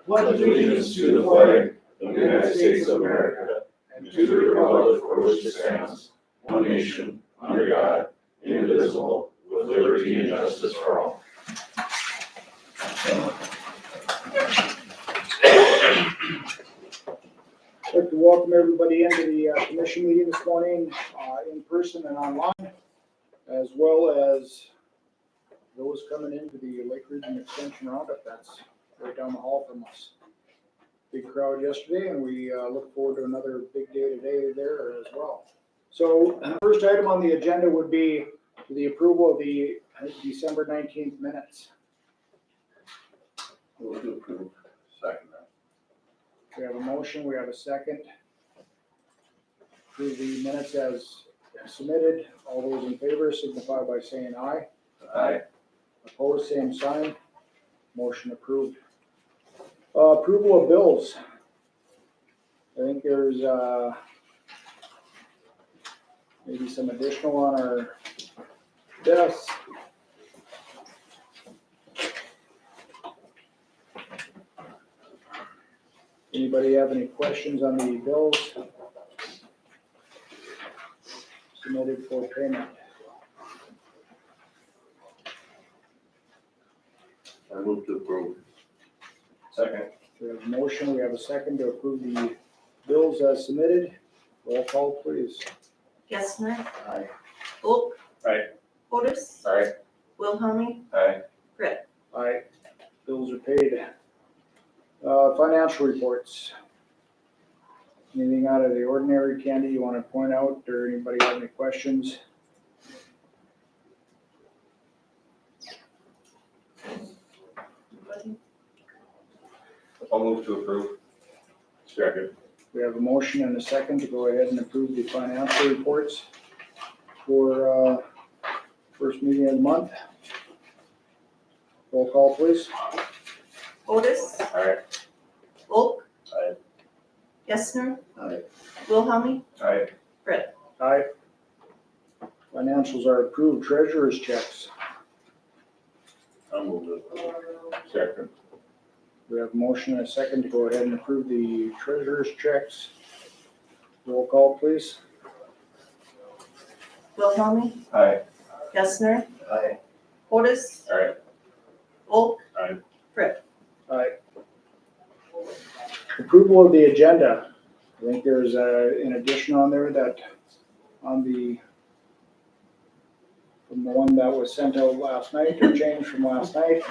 pledge allegiance to the flag of the United States of America and to the republic for which it stands, one nation, under God, indivisible, with liberty and justice for all. I'd like to welcome everybody into the commission meeting this morning, in person and online, as well as those coming into the Lake Region Extension Roundup. That's right down the hall from us. Big crowd yesterday, and we look forward to another big day today there as well. So, first item on the agenda would be the approval of the December 19th minutes. Move to approve. Second. We have a motion, we have a second. Approve the minutes as submitted. All those in favor signify by saying aye. Aye. Opposed, same sign. Motion approved. Approval of bills. I think there's maybe some additional on our desk. Anybody have any questions on the bills submitted for payment? I move to approve. Second. We have a motion, we have a second to approve the bills as submitted. Roll call, please. Gessner. Aye. Volk. Aye. Otis. Aye. Wilhelmie. Aye. Brett. Aye. Bills are paid. Financial reports. Anything out of the ordinary, Candy, you want to point out, or anybody have any questions? I'll move to approve. Second. We have a motion and a second to go ahead and approve the financial reports for first meeting of the month. Roll call, please. Otis. Aye. Volk. Aye. Gessner. Aye. Wilhelmie. Aye. Brett. Aye. Financials are approved. Treasurer's checks. I'll move to approve. Second. We have a motion and a second to go ahead and approve the treasurer's checks. Roll call, please. Wilhelmie. Aye. Gessner. Aye. Otis. Aye. Volk. Aye. Brett. Aye. Approval of the agenda. I think there's an addition on there that on the from the one that was sent out last night or changed from last night.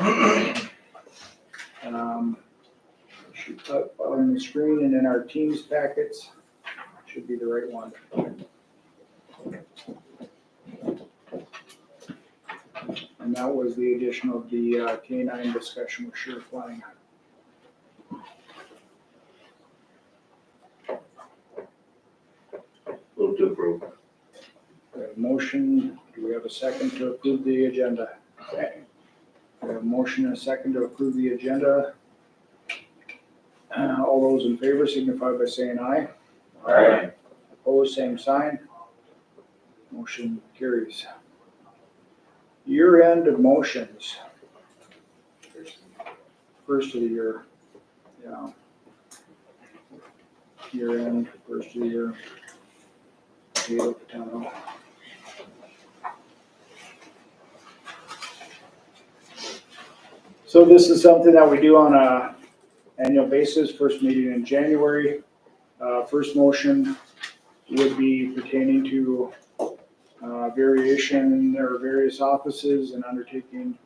Should put on the screen and in our Teams packets. Should be the right one. And that was the addition of the K9 discussion with Sure Flying. Move to approve. We have a motion. Do we have a second to approve the agenda? Second. We have a motion and a second to approve the agenda. All those in favor signify by saying aye. Aye. Opposed, same sign. Motion carries. Year-end of motions. First of the year. Yeah. Year-end, first of the year. Potato, potato. So this is something that we do on a annual basis, first meeting in January. First motion would be pertaining to variation or various offices and undertaking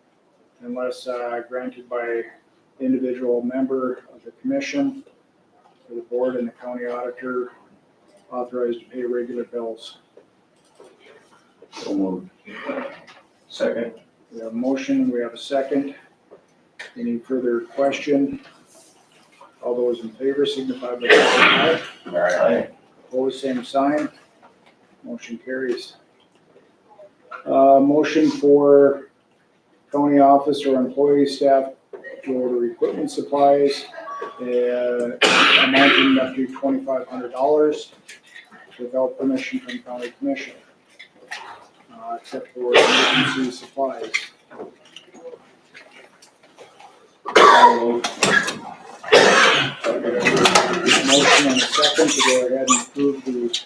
unless granted by individual member of the commission or the board and the county auditor authorized to pay regular bills. So moved. Second. We have a motion, we have a second. Any further question? All those in favor signify by saying aye. Aye. Opposed, same sign. Motion carries. Motion for county office or employee staff to order equipment supplies amounting up to $2,500 without permission from county commission, except for emergency supplies. motion and a second to go ahead and approve the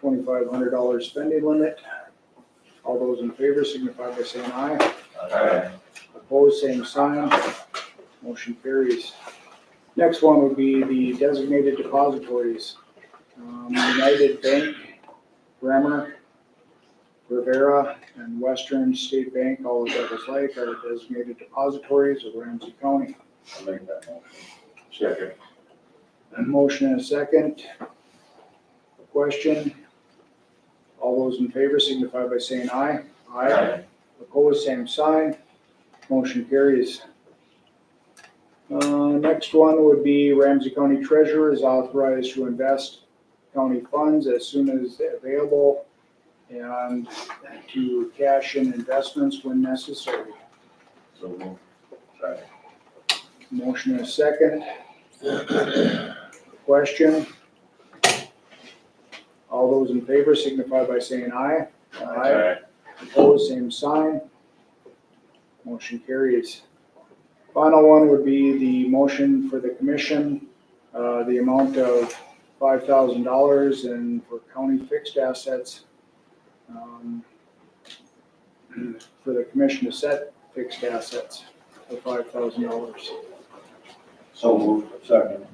$2,500 spending limit. All those in favor signify by saying aye. Aye. Opposed, same sign. Motion carries. Next one would be the designated depositories. United Bank, Bremer, Rivera, and Western State Bank, all of Devils Lake, are designated depositories of Ramsey County. I'll make that motion. Second. A motion and a second. Question. All those in favor signify by saying aye. Opposed, same sign. Motion carries. Next one would be Ramsey County Treasurer is authorized to invest county funds as soon as available and to cash in investments when necessary. So moved. Second. Motion and a second. Question. All those in favor signify by saying aye. Opposed, same sign. Motion carries. Final one would be the motion for the commission, the amount of $5,000 and for county fixed assets, for the commission to set fixed assets for $5,000. So moved. Second.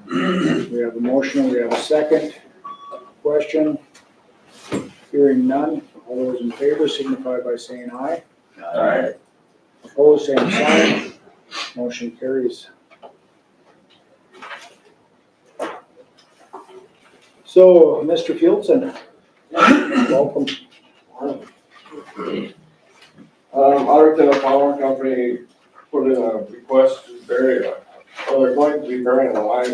We have a motion, we have a second. Question? Hearing none. All those in favor signify by saying aye. Aye. Opposed, same sign. Motion carries. So, Mr. Fieldson, welcome. Otter Power Company put in a request to bury, they're going to be burying a line,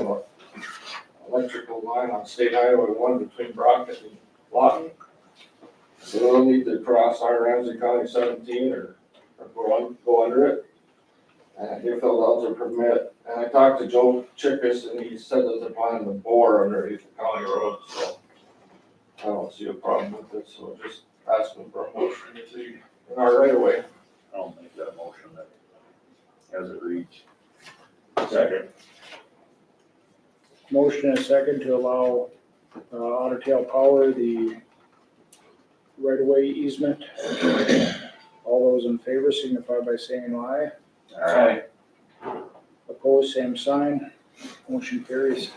electrical line on State Highway 1 between Brockton and Lawton. So they'll need to cross our Ramsey County 17 or go under it. And they filled out their permit. And I talked to Joe Chickus and he said that they're planning to bore underneath the county road, so I don't see a problem with it, so just asking for a motion to see in our right of way. I'll make that motion that as it reads. Second. Motion and a second to allow Otter Tail Power the right-of-way easement. All those in favor signify by saying aye. Aye. Opposed, same sign. Motion carries.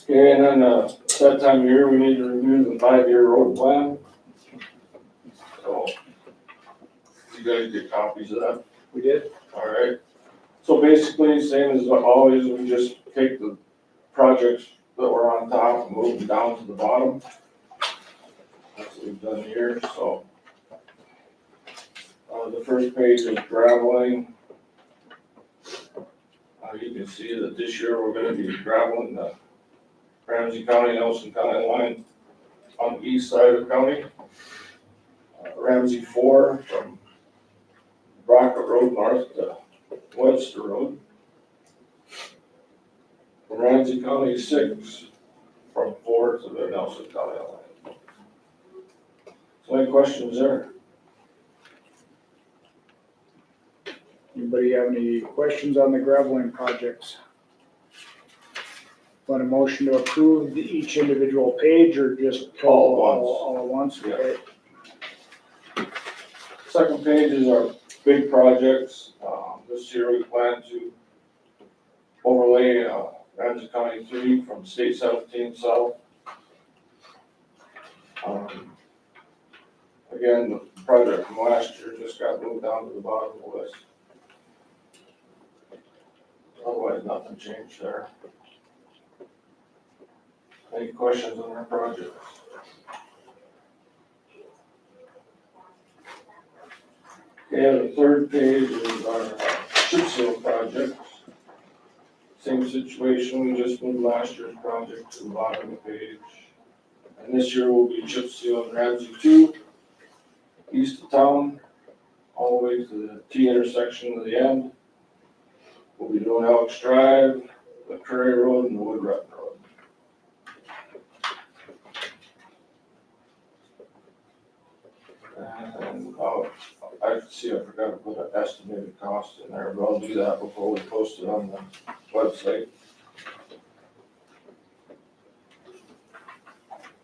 Okay, and then, that time of year, we need to review the 5-year road plan. So, you guys get copies of that? We did? Alright. So basically, same as always, we just take the projects that were on top and move them down to the bottom. That's what we've done here, so. The first page is graveling. You can see that this year we're gonna be graveling the Ramsey County, Nelson County line on the east side of the county. Ramsey 4 from Brockett Road north to Webster Road. From Ramsey County 6 from 4 to the Nelson County line. So any questions there? Anybody have any questions on the graveling projects? Want a motion to approve each individual page or just all at once? Yeah. Okay. Second page is our big projects. This year we plan to overlay Ramsey County 3 from State 17 south. Again, the project from last year just got moved down to the bottom of the list. Otherwise, nothing changed there. Any questions on our projects? Okay, the third page is our chip seal project. Same situation, we just moved last year's project to the bottom of the page. And this year will be chip seal in Ramsey 2, east of town, all the way to the T intersection to the end. We'll be doing Alex Drive, the Prairie Road, and the Wood Rut Road. And about I forgot to put an estimated cost in there, but I'll do that before we post it on the website.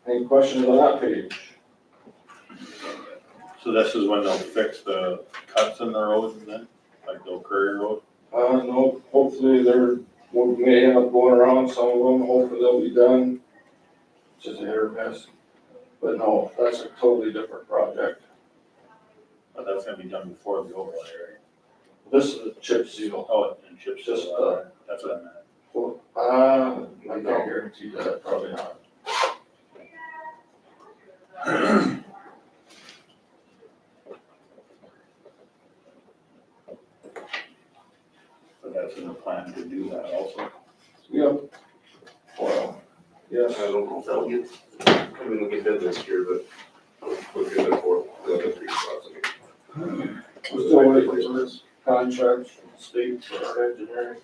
Any questions on that page? So this is when they'll fix the cuts in the roads and then, like the Curry Road? No, hopefully we may end up going around some of them, hopefully they'll be done. Just a hit or miss. But no, that's a totally different project. But that's gonna be done before the overlay, right? This is a chip seal. Oh, and chips, Just, that's what I meant. Well, I can't guarantee that, probably not. But that's in the plan to do that also. Yep. Well, yes. I don't know if that'll get, I mean, we'll get bid this year, but we'll get it for the other 3 spots. We're still waiting for this contract from the state for our engineering.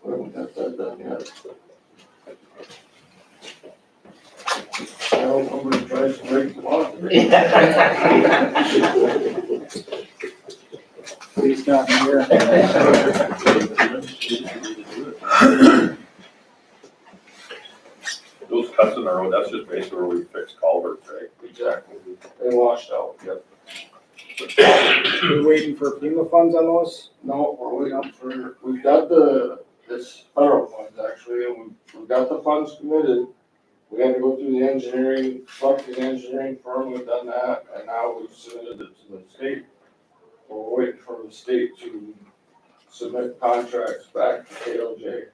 We haven't got that done yet. I hope nobody tries to break the law today. Please not here. Those cuts in the road, that's just basically where we fix culverts, right? Exactly. They washed out, yep. We're waiting for FEMA funds on those? No, we're waiting for, we've got this federal funds actually, and we've got the funds committed. We had to go through the engineering, select the engineering firm, we've done that, and now we've submitted it to the state. We're waiting for the state to submit contracts back to KLJ.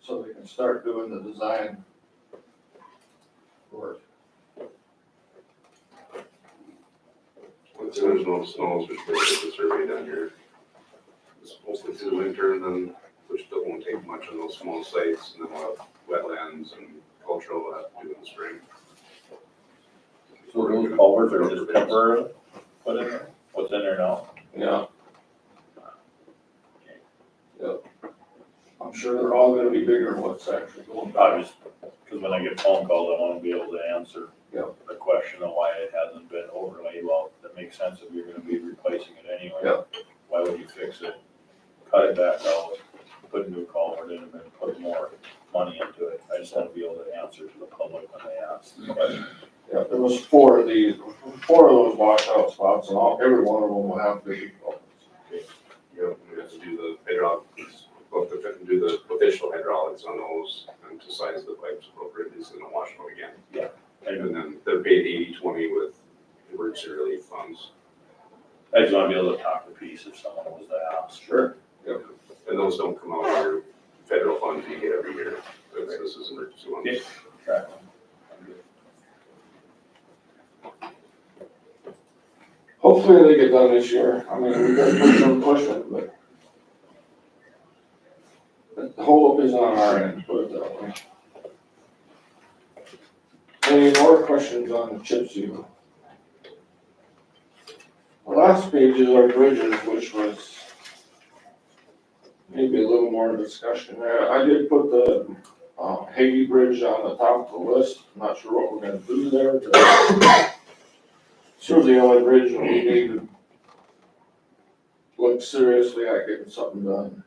So they can start doing the design work. Once there's no snow, it's just gonna get the survey done here. It's mostly through the winter and then, which won't take much on those small sites, and then we'll have wetlands and cultural we'll have to do in the spring. So those culverts are just temporary, put in there? What's in there now? Yeah. Yep. I'm sure they're all gonna be bigger than what's actually going I on. just, because when I get phone calls, I wanna be able to answer Yep. the question of why it hasn't been overlaid. Well, that makes sense if you're gonna be replacing it anyway. Yep. Why would you fix it? Cut it back out, put a new culvert in and then put more money into it. I just wanna be able to answer to the public when they ask the question. Yeah, there was 4 of those washout spots, and every one of them will have big culverts. Yep, we have to do the hydraulics, both have to do the official hydraulics on those and to size the pipes appropriately, so they don't wash them again. Yeah. And then they're paid 80/20 with emergency relief funds. I just wanna be able to talk to Peace if someone was to ask. Sure. Yep. And those don't come out of your federal funds you get every year. This is emergency ones. Yeah. Track them. Hopefully they get done this year. I mean, we got to put some pushing, but the holdup is on our end, put it that way. Any more questions on the chip seal? The last page is our bridges, which was maybe a little more discussion there. I did put the Haiti Bridge on the top of the list. I'm not sure what we're gonna do there, but sure the only bridge we need to look seriously at getting something done.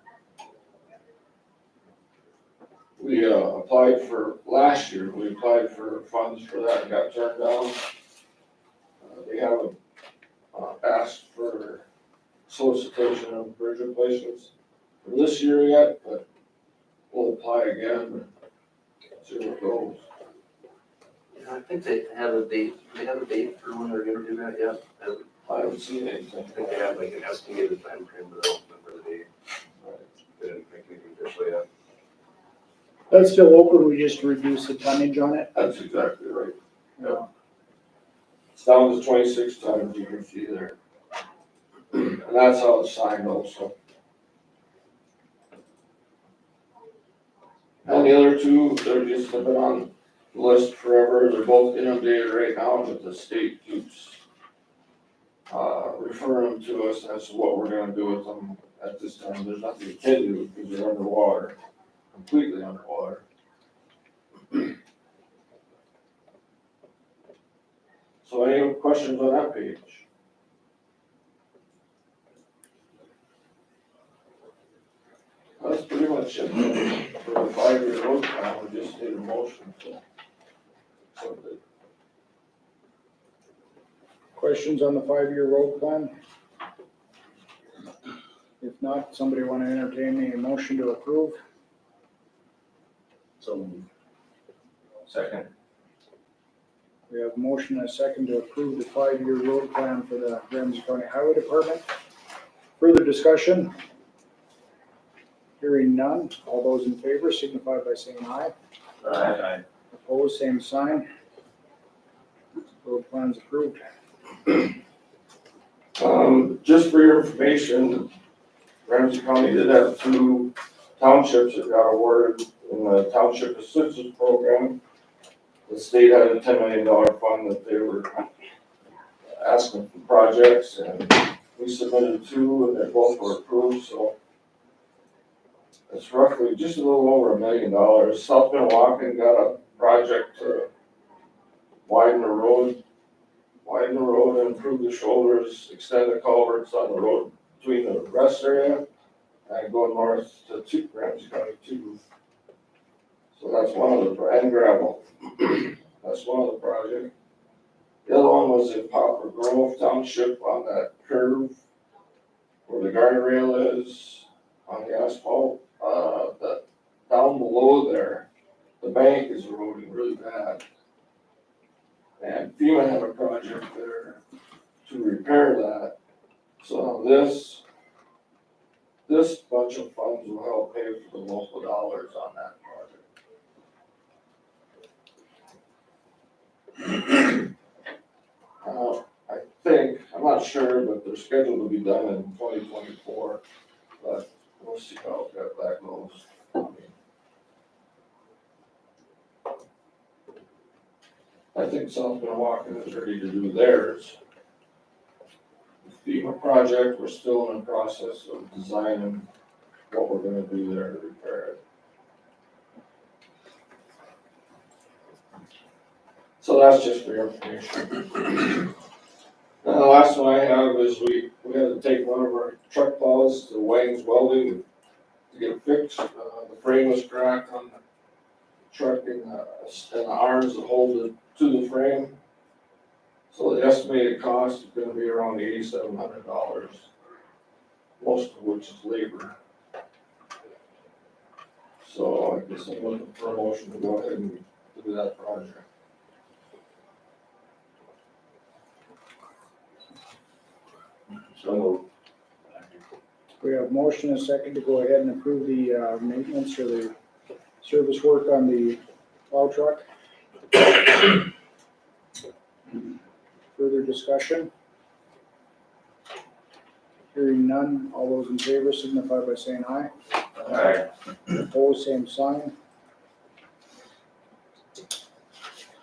We applied for, last year, we applied for funds for that and got turned down. They haven't asked for solicitation of bridge replacements for this year yet, but we'll apply again, see where it goes. Yeah, I think they have a date, they have a date for when they're gonna do that yet. I haven't seen anything. I think they have like an estimated time frame, but I don't remember the date. They didn't make anything official yet. That's still open, we just reduce the tonnage on it. That's exactly right. Yeah. It's down to 26 tons, you can see there. And that's how it's signed also. And the other 2, they're just, they've been on the list forever. They're both inundated right now, but the state keeps referring them to us as to what we're gonna do with them at this time. There's nothing we can do because they're underwater, completely underwater. So any questions on that page? That's pretty much it for the 5-year road plan, we just need a motion, so. Questions on the 5-year road plan? If not, somebody want to entertain a motion to approve? So. Second. We have a motion and a second to approve the 5-year road plan for the Ramsey County Highway Department. Further discussion? Hearing none. All those in favor signify by saying aye. Aye. Opposed, same sign. Road plan's approved. Just for your information, Ramsey County did have 2 townships that got awarded in the Township Assistance Program. The state had a $10 million fund that they were asking for projects, and we submitted 2, and they both were approved, so it's roughly just a little over $1 million. South Milwaukee got a project to widen the road, and improve the shoulders, extend the culverts on the road between the rest area and go north to Ramsey County too. So that's one of the, and gravel. That's one of the projects. The other one was in Poplar Grove Township on that curve where the guardrail is on the asphalt. That down below there, the bank is eroding really bad. And FEMA had a project there to repair that. So this bunch of funds will help pay for the local dollars on that project. I think, I'm not sure, but they're scheduled to be done in 2024, but we'll see how that goes. I think South Milwaukee is ready to do theirs. The FEMA project, we're still in the process of designing what we're gonna do there to repair it. So that's just for your information. And the last one I have is we had to take one of our truck plows to Wayne's Welding to get it fixed. The frame was cracked on the truck and the arms that hold it to the frame. So the estimated cost is gonna be around $8,700, most of which is labor. So I guess I'm looking for a motion to go ahead and do that project. So. We have motion and a second to go ahead and approve the maintenance or the service work on the plow truck. Further discussion? Hearing none, all those in favor signify by saying aye. Aye. Opposed, same sign.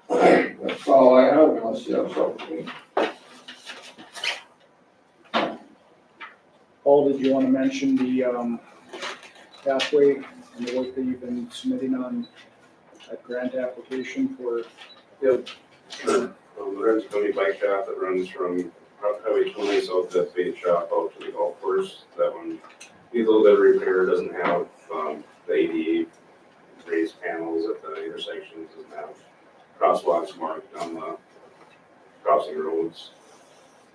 That's all I have, unless you have something. Paul, did you want to mention the pathway and the work that you've been submitting on that grant application for? The Ramsey County bike path that runs from Highway 20 south to Bait Shop out to the golf course. That one needs a little bit of repair, doesn't have the ADA raised panels at the intersections, doesn't have crosswalks marked on the crossing roads.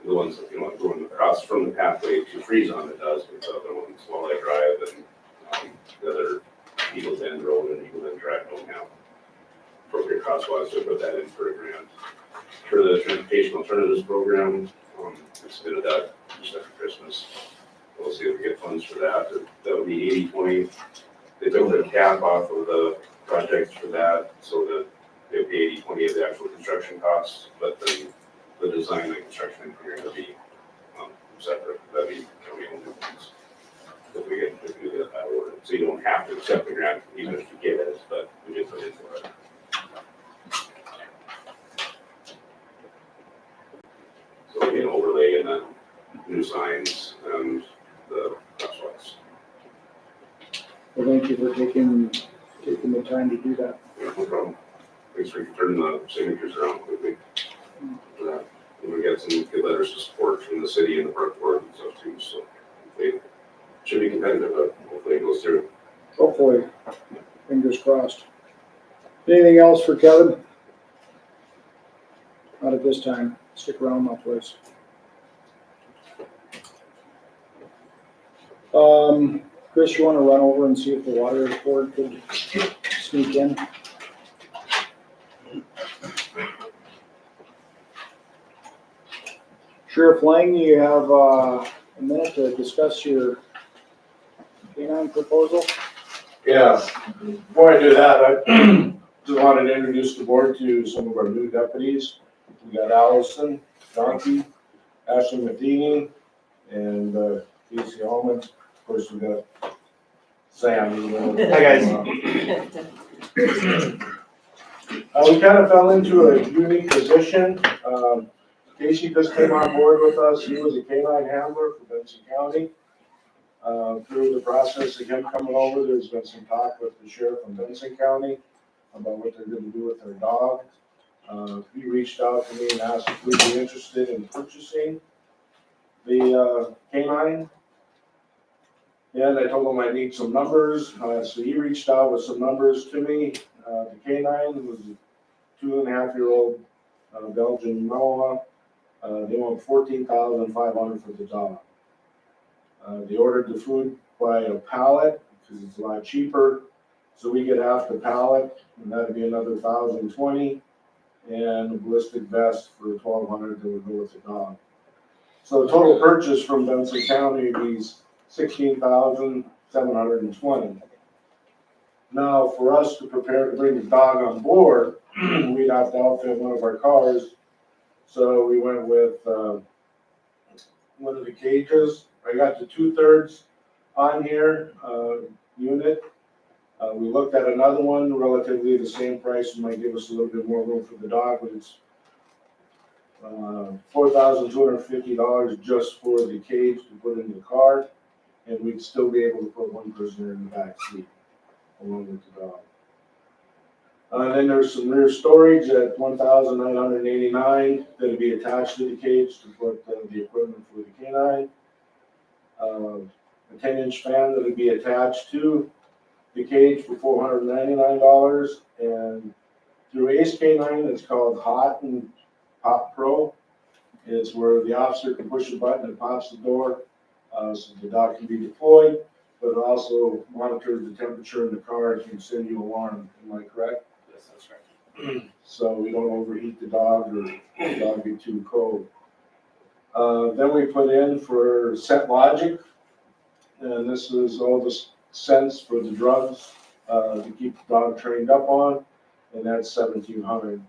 The ones that, going across from the pathway to freeze on it does, but the other ones, while I drive and the other Eagles End Road and Eagles End Drive don't have appropriate crosswalks, so we put that in for a grant. For the Transportation Alternatives Program, it's been that just after Christmas. We'll see if we get funds for that. That would be 80/20. They took the cap off of the project for that, so that they would be 80/20 of the actual construction costs, but then the design and construction engineering would be separate. That'd be county owned funds. If we get that order, so you don't have to accept the grant even if you get it, but we did put in for it. So it'll be an overlay and then new signs and the crosswalks. Well, thank you for taking the time to do that. Yeah, no problem. Thanks for turning the signatures around quickly for that. And we got some good letters of support from the city and the park board and stuff too, so it should be competitive, but hopefully it goes through. Hopefully, fingers crossed. Anything else for Kevin? Not at this time. Stick around my place. Chris, you wanna run over and see if the water board could sneak in? Sheriff Lang, you have a minute to discuss your canine proposal? Yeah, before I do that, I just wanted to introduce the board to some of our new deputies. We got Allison Donkey, Ashley Matheny, and Casey Allman. Of course, we got Sam. Hi, guys. We kind of fell into a unique position. Casey just came on board with us. He was a canine handler for Benson County. Through the process of him coming over, there's been some talk with the sheriff in Benson County about what they're gonna do with their dog. He reached out to me and asked if we'd be interested in purchasing the canine. And I told him I need some numbers, so he reached out with some numbers to me. The canine was a 2.5-year-old Belgian Malinois. They want $14,500 for the dog. They ordered the food by a pallet because it's a lot cheaper. So we get half the pallet, and that'd be another $1,020, and a ballistic vest for $1,200 that would go with the dog. So the total purchase from Benson County would be $16,720. Now, for us to prepare to bring the dog on board, we'd have to outfit one of our cars. So we went with one of the cages. I got the 2/3 on here unit. We looked at another one, relatively the same price, might give us a little bit more room for the dog, but it's $4,250 just for the cage to put in the car, and we'd still be able to put one prisoner in the back seat along with the dog. Then there's some rear storage at $1,989 that'll be attached to the cage to put the equipment for the canine. A 10-inch fan that'll be attached to the cage for $499, and through Ace Canine, it's called Hot and Pop Pro. It's where the officer can push a button and pops the door, so the dog can be deployed, but it also monitors the temperature in the car and can send you an alarm. Am I correct? Yes, that's right. So we don't overheat the dog or the dog be too cold. Then we put in for Scent Logic, and this is all the scents for the drugs to keep the dog trained up on, and that's $1,700.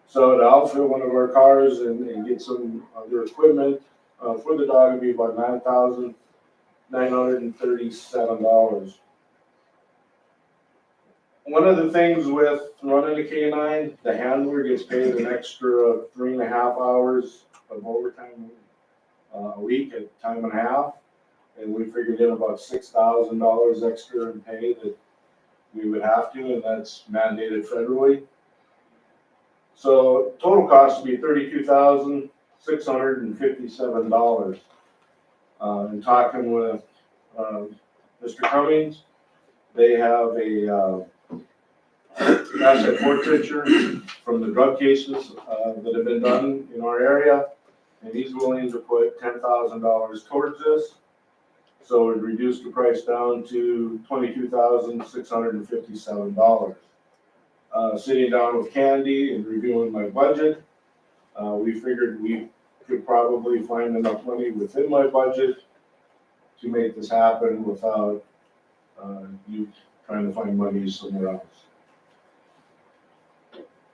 So to outfit one of our cars and get some other equipment for the dog would be about $9,937. One of the things with running a canine, the handler gets paid an extra 3.5 hours of overtime a week at time and a half. And we figured in about $6,000 extra in pay that we would have to, and that's mandated federally. So total cost would be $32,657. In talking with Mr. Cummings, they have a asset forfeiture from the drug cases that have been done in our area, and he's willing to put $10,000 towards this. So it reduced the price down to $22,657. Sitting down with Candy and reviewing my budget, we figured we could probably find enough money within my budget to make this happen without you trying to find money somewhere else.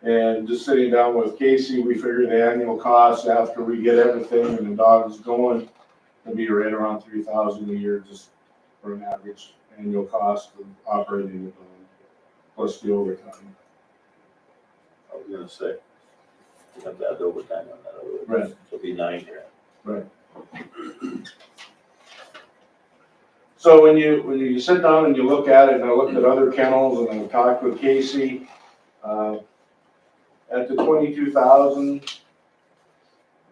And just sitting down with Casey, we figured the annual cost after we get everything and the dog's going will be right around $3,000 a year, just for an average annual cost of operating the dog, plus the overtime. I was gonna say, you have to add overtime on that, Right. so it'll be $9,000. Right. So when you sit down and you look at it, and I looked at other kennels and I talked with Casey, at the $22,000,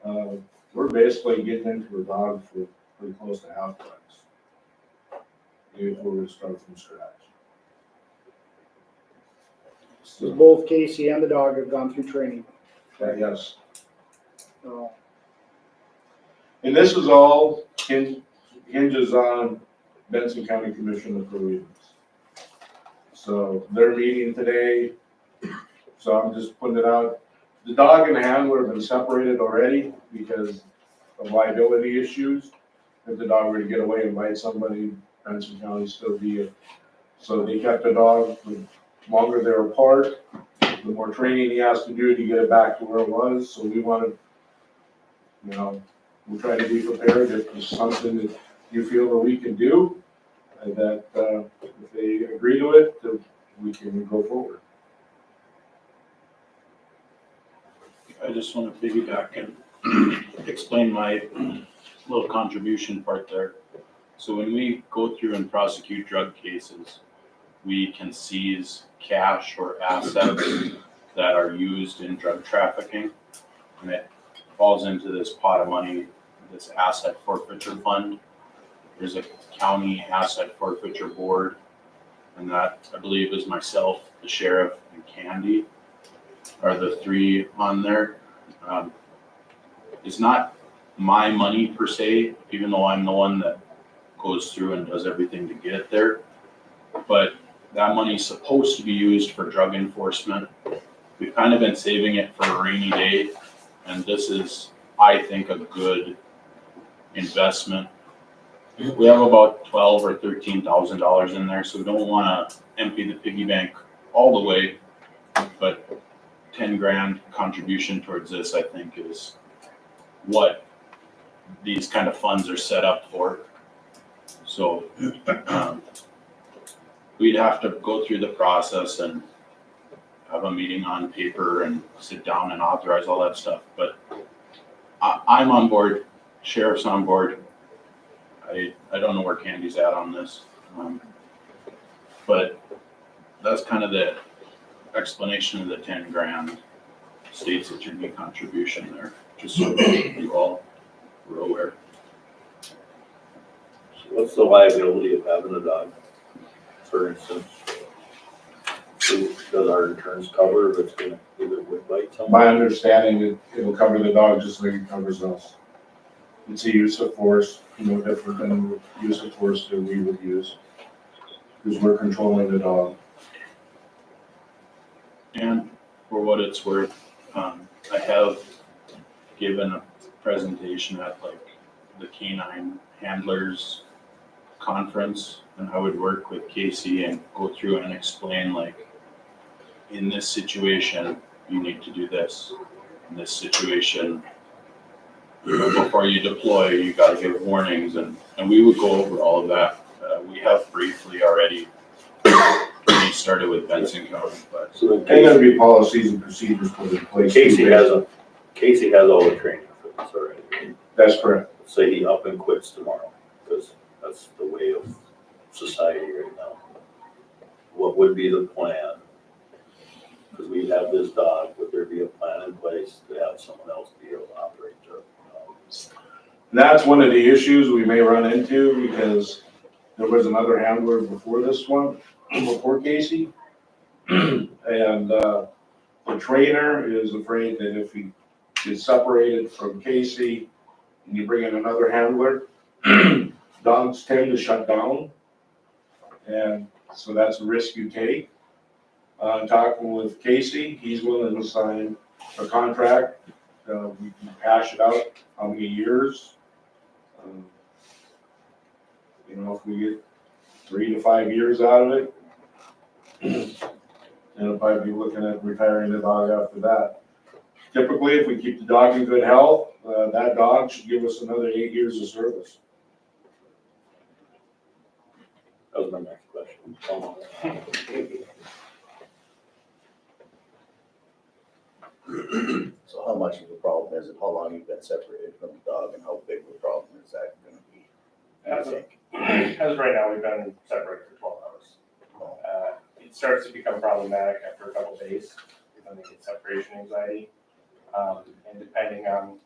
We're basically getting into a dog for pretty close to half price. If we were to start from scratch. So both Casey and the dog have gone through training. Yes. Uh, And this is all hinges on Benson County Commission approval. So they're meeting today, so I'm just putting it out. The dog and the handler have been separated already because of liability issues. If the dog were to get away and bite somebody, Benson County still be it. So they kept the dog, the longer they're apart, the more training he has to do to get it back to where it was. So we want to, you know, we're trying to be prepared if there's something that you feel that we can do, and that if they agree to it, that we can go forward. I just want to piggyback and explain my little contribution part there. So when we go through and prosecute drug cases, we can seize cash or assets that are used in drug trafficking. And it falls into this pot of money, this asset forfeiture fund. There's a county asset forfeiture board, and that, I believe, is myself, the sheriff, and Candy are the three on there. It's not my money per se, even though I'm the one that goes through and does everything to get it there. But that money's supposed to be used for drug enforcement. We've kind of been saving it for a rainy day, and this is, I think, a good investment. We have about $12,000 or $13,000 in there, so we don't want to empty the piggy bank all the way, but 10 grand contribution towards this, I think, is what these kind of funds are set up for. So we'd have to go through the process and have a meeting on paper and sit down and authorize all that stuff. But I'm on board, sheriff's on board. I don't know where Candy's at on this. But that's kind of the explanation of the 10 grand states that your new contribution there, just so you all were aware. What's the liability of having a dog, for instance? Does our insurance cover if it's gonna, if it would bite someone? My understanding, it'll cover the dog just like it covers us. It's a use of force, no different than the use of force that we would use, because we're controlling the dog. And for what it's worth, I have given a presentation at like the canine handlers conference, and I would work with Casey and go through and explain, like, in this situation, you need to do this. In this situation, before you deploy, you gotta give warnings, and we would go over all of that. We have briefly already, when we started with Benson County, but So then And there'll be policies and procedures put in place. Casey has all the training for this already. That's correct. Say he up and quits tomorrow, because that's the way of society right now. What would be the plan? Because we have this dog, would there be a plan in place to have someone else be able to operate the dog? That's one of the issues we may run into, because there was another handler before this one, before Casey. And the trainer is afraid that if he gets separated from Casey and you bring in another handler, dogs tend to shut down. And so that's a risk you take. Talking with Casey, he's willing to sign a contract. We can hash it out how many years. You know, if we get 3 to 5 years out of it, then we'll probably be looking at retiring the dog after that. Typically, if we keep the dog in good health, that dog should give us another 8 years of service. That was my next question. So how much of a problem is it? How long you've been separated from the dog, and how big of a problem is that gonna be? As of right now, we've been separated for 12 hours. It starts to become problematic after a couple days, when they get separation anxiety. And depending on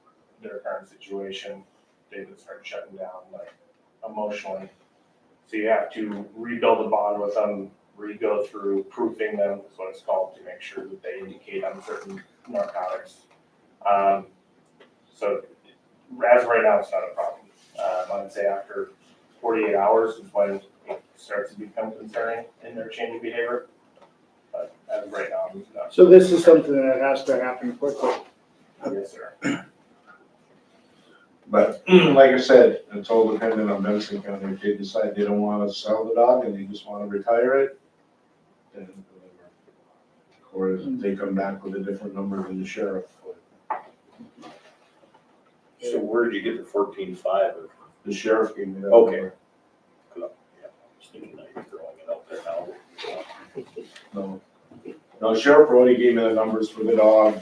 their current situation, they would start shutting down, like, emotionally. So you have to rebuild a bond with them, re-go through proofing them, is what it's called, to make sure that they indicate on certain narcotics. So as of right now, it's not a problem. I'd say after 48 hours is when it starts to become concerning in their change of behavior. But as of right now, it's not. So this is something that has to happen quickly. Yes, sir. But like I said, it's all dependent on Benson County. If they decide they don't want to sell the dog and they just want to retire it, then whatever. Or if they come back with a different number than the sheriff. So where did you get the 14.5? The sheriff gave me that. Okay. number. Yeah, I was thinking that you're throwing it out there now. No. No, Sheriff Brody gave me the numbers for the dog,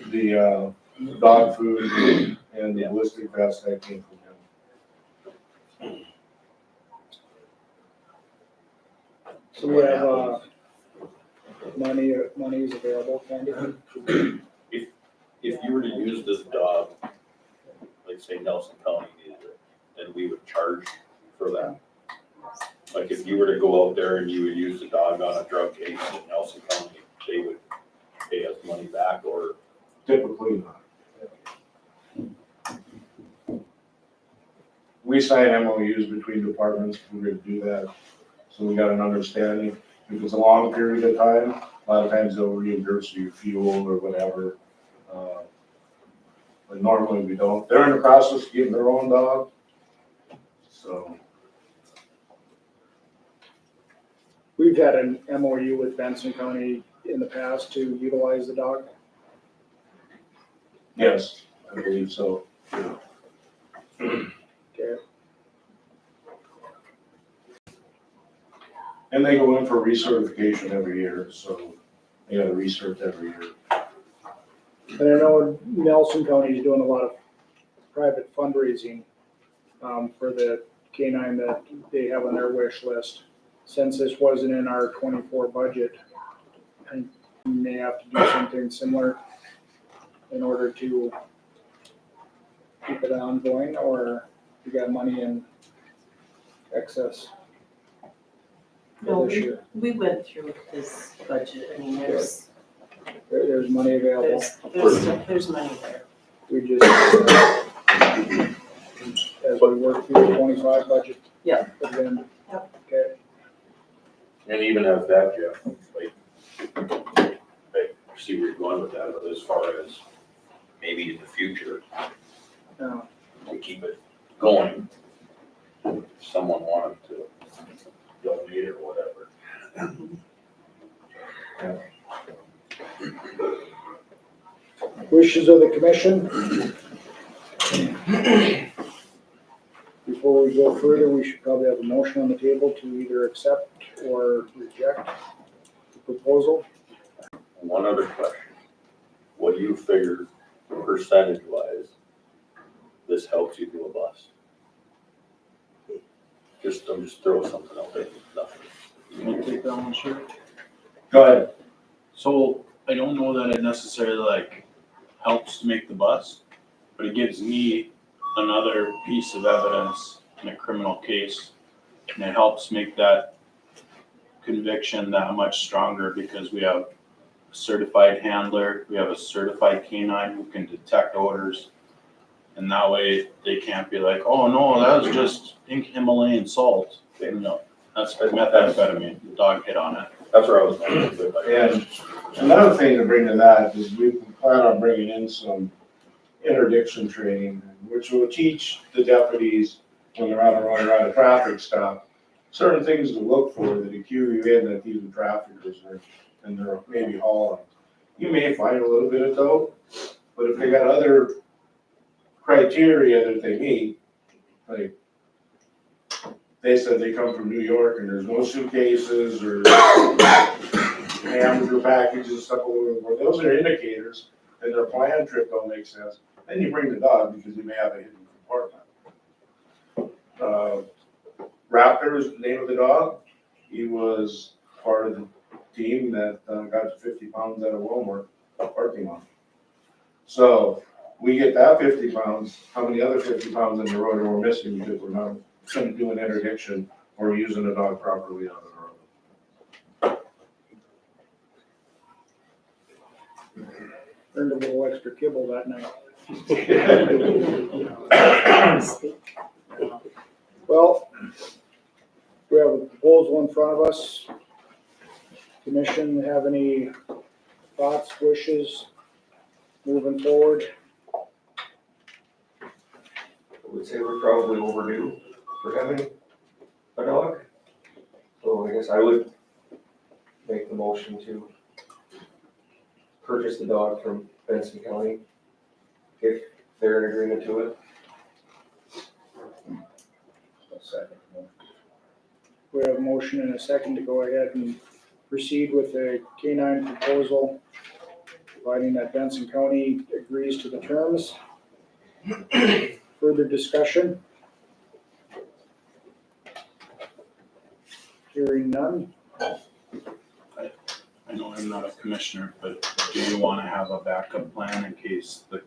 the dog food, and the ballistic vest that came from him. So we have, money is available, Candy? If you were to use this dog, like say Nelson County needed it, then we would charge for that. Like if you were to go out there and you would use the dog on a drug case in Nelson County, they would pay us money back, or Typically not. We sign MOUs between departments if we're gonna do that, so we got an understanding. If it's a long period of time, a lot of times they'll reimburse you fuel or whatever. But normally we don't. They're in the process of getting their own dog, so. We've had an MOU with Benson County in the past to utilize the dog. Yes, I believe so. Okay. And they go in for recertification every year, so they gotta recert every year. And I know Nelson County is doing a lot of private fundraising for the canine that they have on their wish list. Since this wasn't in our 24 budget, and we may have to do something similar in order to keep it ongoing, or you got money in excess No, for this year. we went through this budget, I mean, There's money available. there's money there. We just, as we work through the 25 budget. Yeah. Again. Yep. Okay. and even as that, Jeff, like, I see where you're going with that, but as far as maybe in the future, to keep it going, if someone wanted to donate it or whatever. Wishes of the commission. Before we go further, we should probably have a motion on the table to either accept or reject the proposal. One other question, what do you figure percentage wise this helps you do a bus? I'm just throwing something out there, nothing. You want to take that one, sure? Go ahead. So I don't know that it necessarily like helps to make the bus, but it gives me another piece of evidence in a criminal case. And it helps make that conviction that much stronger because we have a certified handler, we have a certified canine who can detect odors. And that way they can't be like, oh no, that was just pink Himalayan salt. No, that's methamphetamine, the dog hit on it. That's where I was going with it. And another thing to bring to that is we plan on bringing in some interdiction training, which will teach the deputies when they're out around a traffic stop, certain things to look for that accue you in that these are traffickers and they're maybe hauling. You may find a little bit of dope, but if they got other criteria that they meet, like they said they come from New York and there's no suitcases or hamburger packages and stuff all over the world, those are indicators that their planned trip don't make sense. Then you bring the dog because you may have a hidden compartment. Raptor is the name of the dog. He was part of the team that got to 50 pounds out of Walmart parking lot. So we get that 50 pounds, how many other 50 pounds in the road are we missing because we're not doing interdiction or using a dog properly on the road? Earned a little extra kibble that night. Well, we have a proposal in front of us. Commission have any thoughts, wishes, moving forward? I would say we're probably overdue for having a dog. So I guess I would make the motion to purchase the dog from Benson County if they're in agreement to it. Second. We have a motion and a second to go ahead and proceed with the K-9 proposal, providing that Benson County agrees to the terms. Further discussion? Hearing none. I know I'm not a commissioner, but do you wanna have a backup plan in case their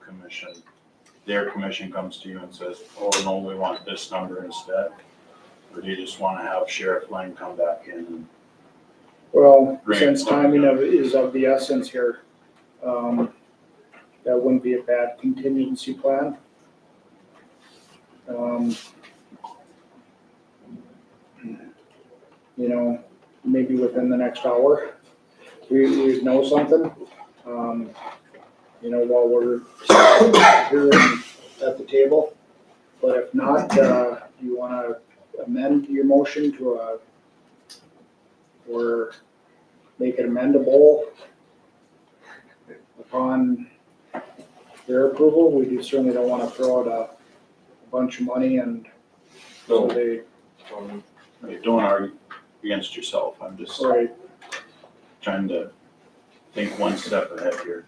commission comes to you and says, oh no, we want this number instead? Or do you just wanna have Sheriff Lang come back in and Well, Great. since timing is of the essence here, that wouldn't be a bad contingency plan. You know, maybe within the next hour, we know something. You know, while we're here at the table. But if not, do you wanna amend your motion to or make it amendable upon their approval? We certainly don't wanna throw out a bunch of money and so they, Hey, don't argue against yourself, I'm just right, trying to think one step ahead here.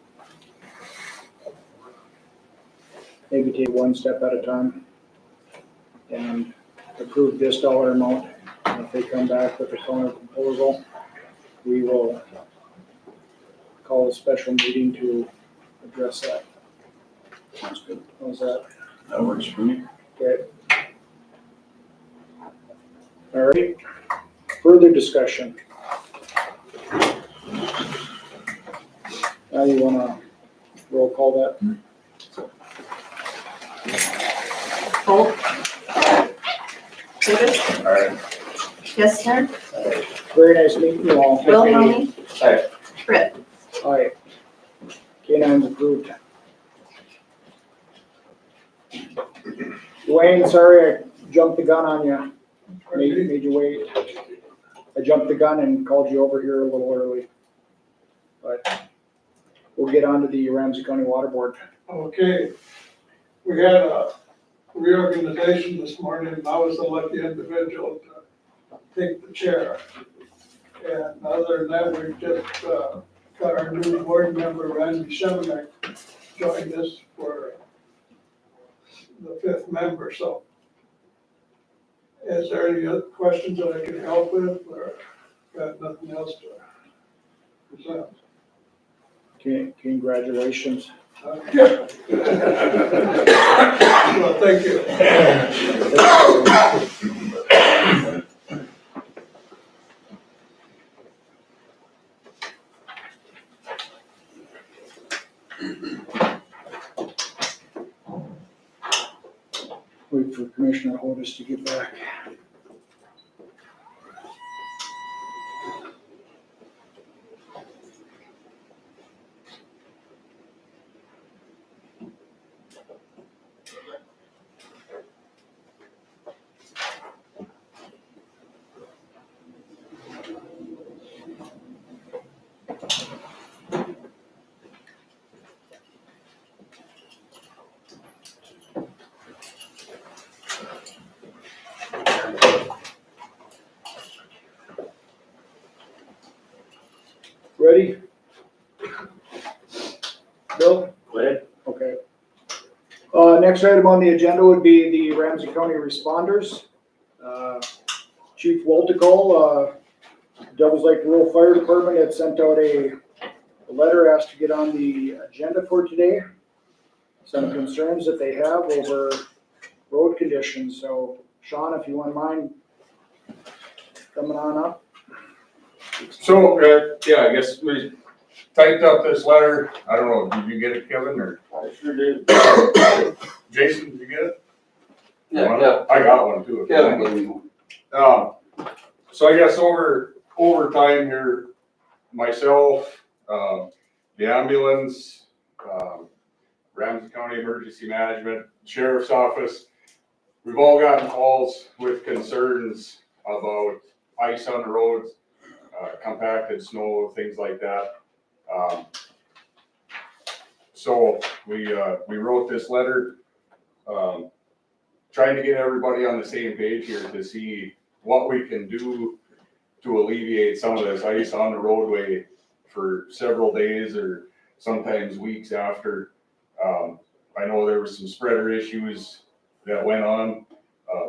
maybe take one step at a time and approve this dollar amount. And if they come back with a counter proposal, we will call a special meeting to address that. Sounds good. How's that? That works for me. Okay. All right, further discussion. Now you wanna roll call that? Holt. Davis. Kestner. Very nice meeting you all. Bill Maloney. Aye. Britt. Aye. K-9's approved. Dwayne, sorry I jumped the gun on you. Made you wait. I jumped the gun and called you over here a little early. But we'll get on to the Ramsey County Water Board. Okay, we had a reorganization this morning, and I was the lucky individual to take the chair. And other than that, we've just got our new board member, Randy Shemanek, joined us for the fifth member, so. Is there any other questions that I can help with, or got nothing else to present? Okay, congratulations. Okay. Well, thank you. Wait for Commissioner Otis to get back. Ready? Bill? Go ahead. Okay. Next item on the agenda would be the Ramsey County responders. Chief Woltico, Devils Lake Rural Fire Department had sent out a letter, asked to get on the agenda for today. some concerns that they have over road conditions. So Sean, if you wouldn't mind coming on up. So, yeah, I guess we typed up this letter. I don't know, did you get it, Kevin, or? I sure did. Jason, did you get it? Yeah, I got one too. Kevin gave me one. So I guess over time here, myself, the ambulance, Ramsey County Emergency Management, Sheriff's Office, we've all gotten calls with concerns about ice on the roads, compacted snow, things like that. So we wrote this letter, trying to get everybody on the same page here to see what we can do to alleviate some of this ice on the roadway for several days or sometimes weeks after. I know there were some spreader issues that went on.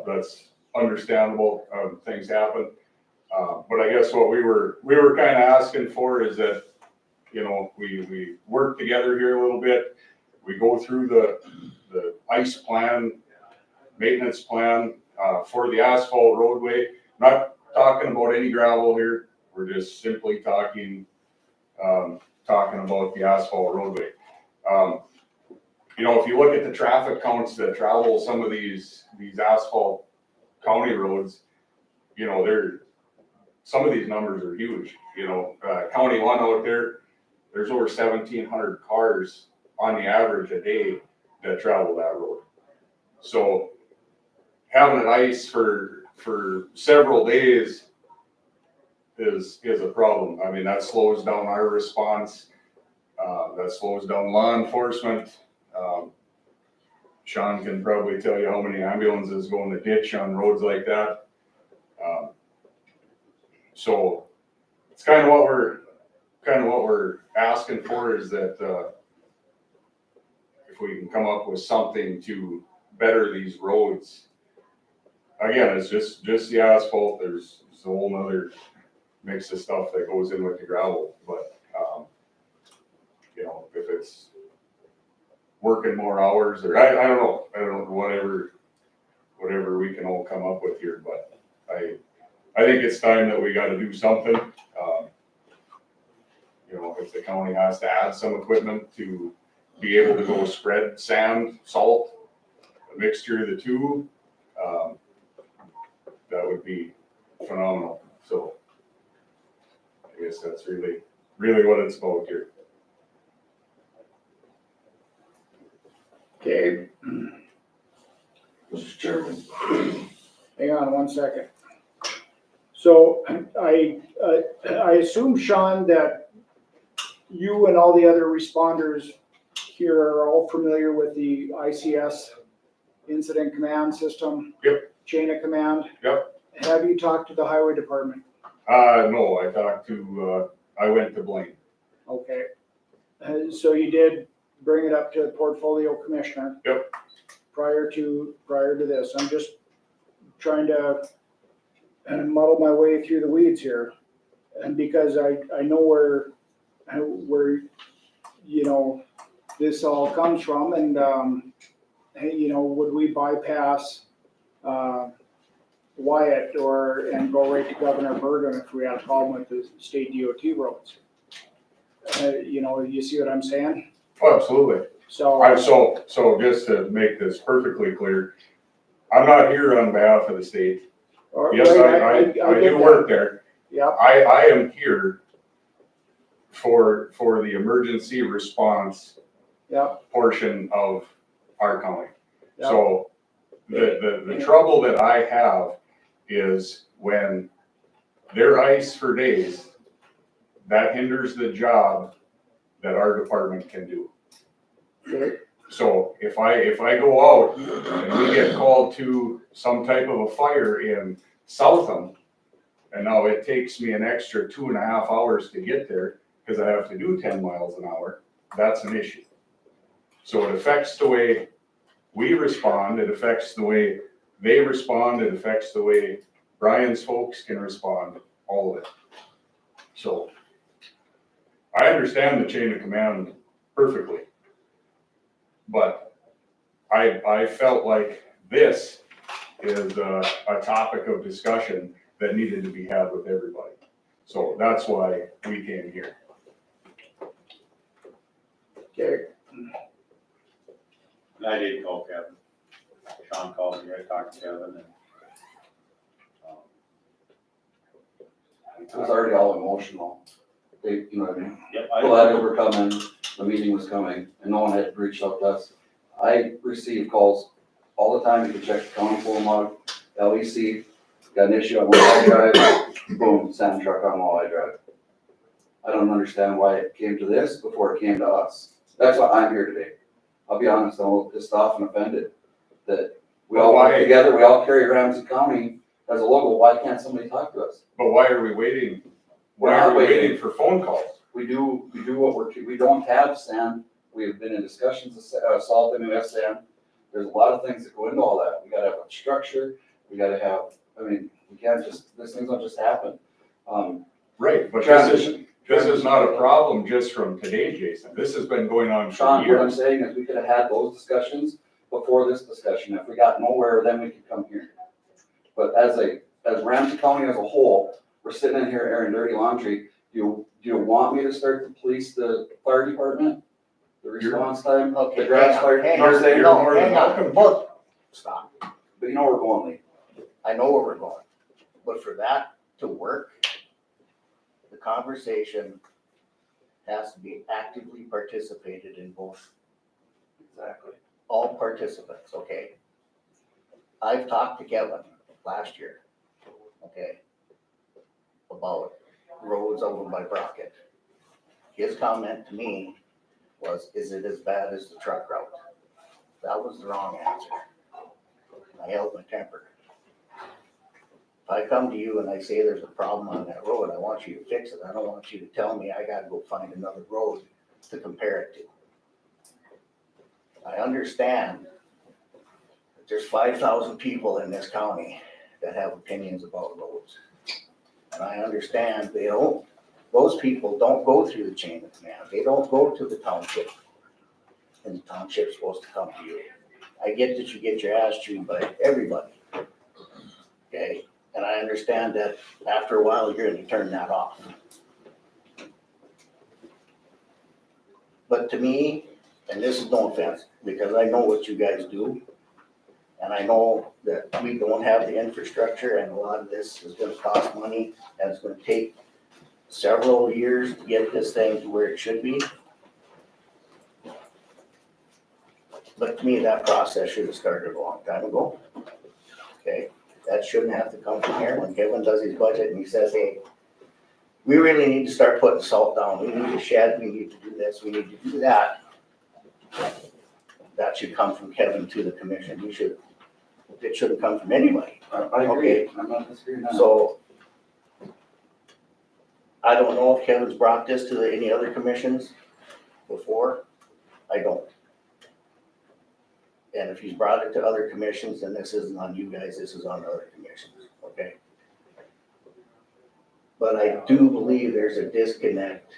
That's understandable. Things happen. But I guess what we were kind of asking for is that, you know, we work together here a little bit. We go through the ice plan, maintenance plan for the asphalt roadway. Not talking about any gravel here. We're just simply talking about the asphalt roadway. You know, if you look at the traffic counts that travel some of these asphalt county roads, you know, some of these numbers are huge. You know, County 1 out there's over 1,700 cars on the average a day that travel that road. So having it ice for several days is a problem. I mean, that slows down our response. That slows down law enforcement. Sean can probably tell you how many ambulances go in the ditch on roads like that. So it's kind of what we're asking for is that if we can come up with something to better these roads. Again, it's just the asphalt. There's a whole nother mix of stuff that goes in with the gravel, but you know, if it's working more hours or I don't know, whatever we can all come up with here, but I think it's time that we got to do something. You know, if the county has to add some equipment to be able to go spread sand, salt, a mixture of the two, that would be phenomenal. So I guess that's really what it's about here. Okay, Mr. Chairman. hang on one second. So I assume, Sean, that you and all the other responders here are all familiar with the ICS incident command system? Yep. Chain of command? Yep. Have you talked to the highway department? No, I went to Blaine. Okay. So you did bring it up to the portfolio commissioner? Yep. Prior to this, I'm just trying to muddle my way through the weeds here. And because I know where, you know, this all comes from, and, hey, you know, would we bypass, Wyatt and go right to Governor Bergen if we had a problem with the state DOT roads? You know, you see what I'm saying? Oh, absolutely. So So just to make this perfectly clear, I'm not here on behalf of the state. Yes, I do work there. Yeah. I am here for the emergency response portion of our county. Yep. So the trouble that I have is when they're ice for days, that hinders the job that our department can do. Okay. So if I go out and we get called to some type of a fire in Southam, and now it takes me an extra 2.5 hours to get there because I have to do 10 miles an hour, that's an issue. So it affects the way we respond, it affects the way they respond, it affects the way Brian's folks can respond, all of it. So I understand the chain of command perfectly. But I felt like this is a topic of discussion that needed to be had with everybody. So that's why we came here. Okay, I did call Kevin. Sean called me, I talked to Kevin and. it was already all emotional. They, you know what I mean? Yep, The letters were coming, the meeting was coming, and no one had reached out to us. I received calls all the time. You can check the county phone log, LEC, got an issue on Walleye Drive, boom, sand truck on Walleye Drive. I don't understand why it came to this before it came to us. That's why I'm here today. I'll be honest, I'm a little pissed off and offended that we all work together, we all carry Ramsey County as a logo. Why can't somebody talk to us? But why are we waiting? We're Why not are we waiting. waiting for phone calls? We do what we don't have sand. We've been in discussions of salt MUS sand. There's a lot of things that go into all that. We gotta have a structure, we gotta have, I mean, we can't just, these things don't just happen. Right, but this is not a problem just from today, Jason. This has been going on for Sean, what I'm years. saying is we could have had those discussions before this discussion. If we got nowhere, then we could come here. But as Ramsey County as a whole, we're sitting in here airing dirty laundry. Do you want me to start to police the fire department? The response time? Okay, The grass fire? hang You're on, saying you're no, more than hang on. welcome to. Hold- Stop. But you know where we're going, Lee. I know where we're going. But for that to work, the conversation has to be actively participated in both, Exactly. all participants, okay? I've talked to Kevin last year, okay, about roads over by Brockett. His comment to me was, is it as bad as the truck route? That was the wrong answer. I held my temper. If I come to you and I say there's a problem on that road, I want you to fix it. I don't want you to tell me I gotta go find another road to compare it to. I understand that there's 5,000 people in this county that have opinions about roads. And I understand those people don't go through the chain of command. They don't go to the township. And the township's supposed to come to you. I get that you get your ass chewed by everybody. Okay? And I understand that after a while, you're gonna turn that off. But to me, and this is no offense, because I know what you guys do, and I know that we don't have the infrastructure, and a lot of this is gonna cost money, and it's gonna take several years to get this thing to where it should be. But to me, that process should have started a long time ago. Okay, that shouldn't have to come from here. When Kevin does his budget and he says, hey, we really need to start putting salt down, we need to shed, we need to do this, we need to do that. That should come from Kevin to the commission. It shouldn't come from anybody. I agree. I'm not disagreeing. So I don't know if Kevin's brought this to any other commissions before. I don't. And if he's brought it to other commissions, then this isn't on you guys, this is on other commissions, okay? But I do believe there's a disconnect.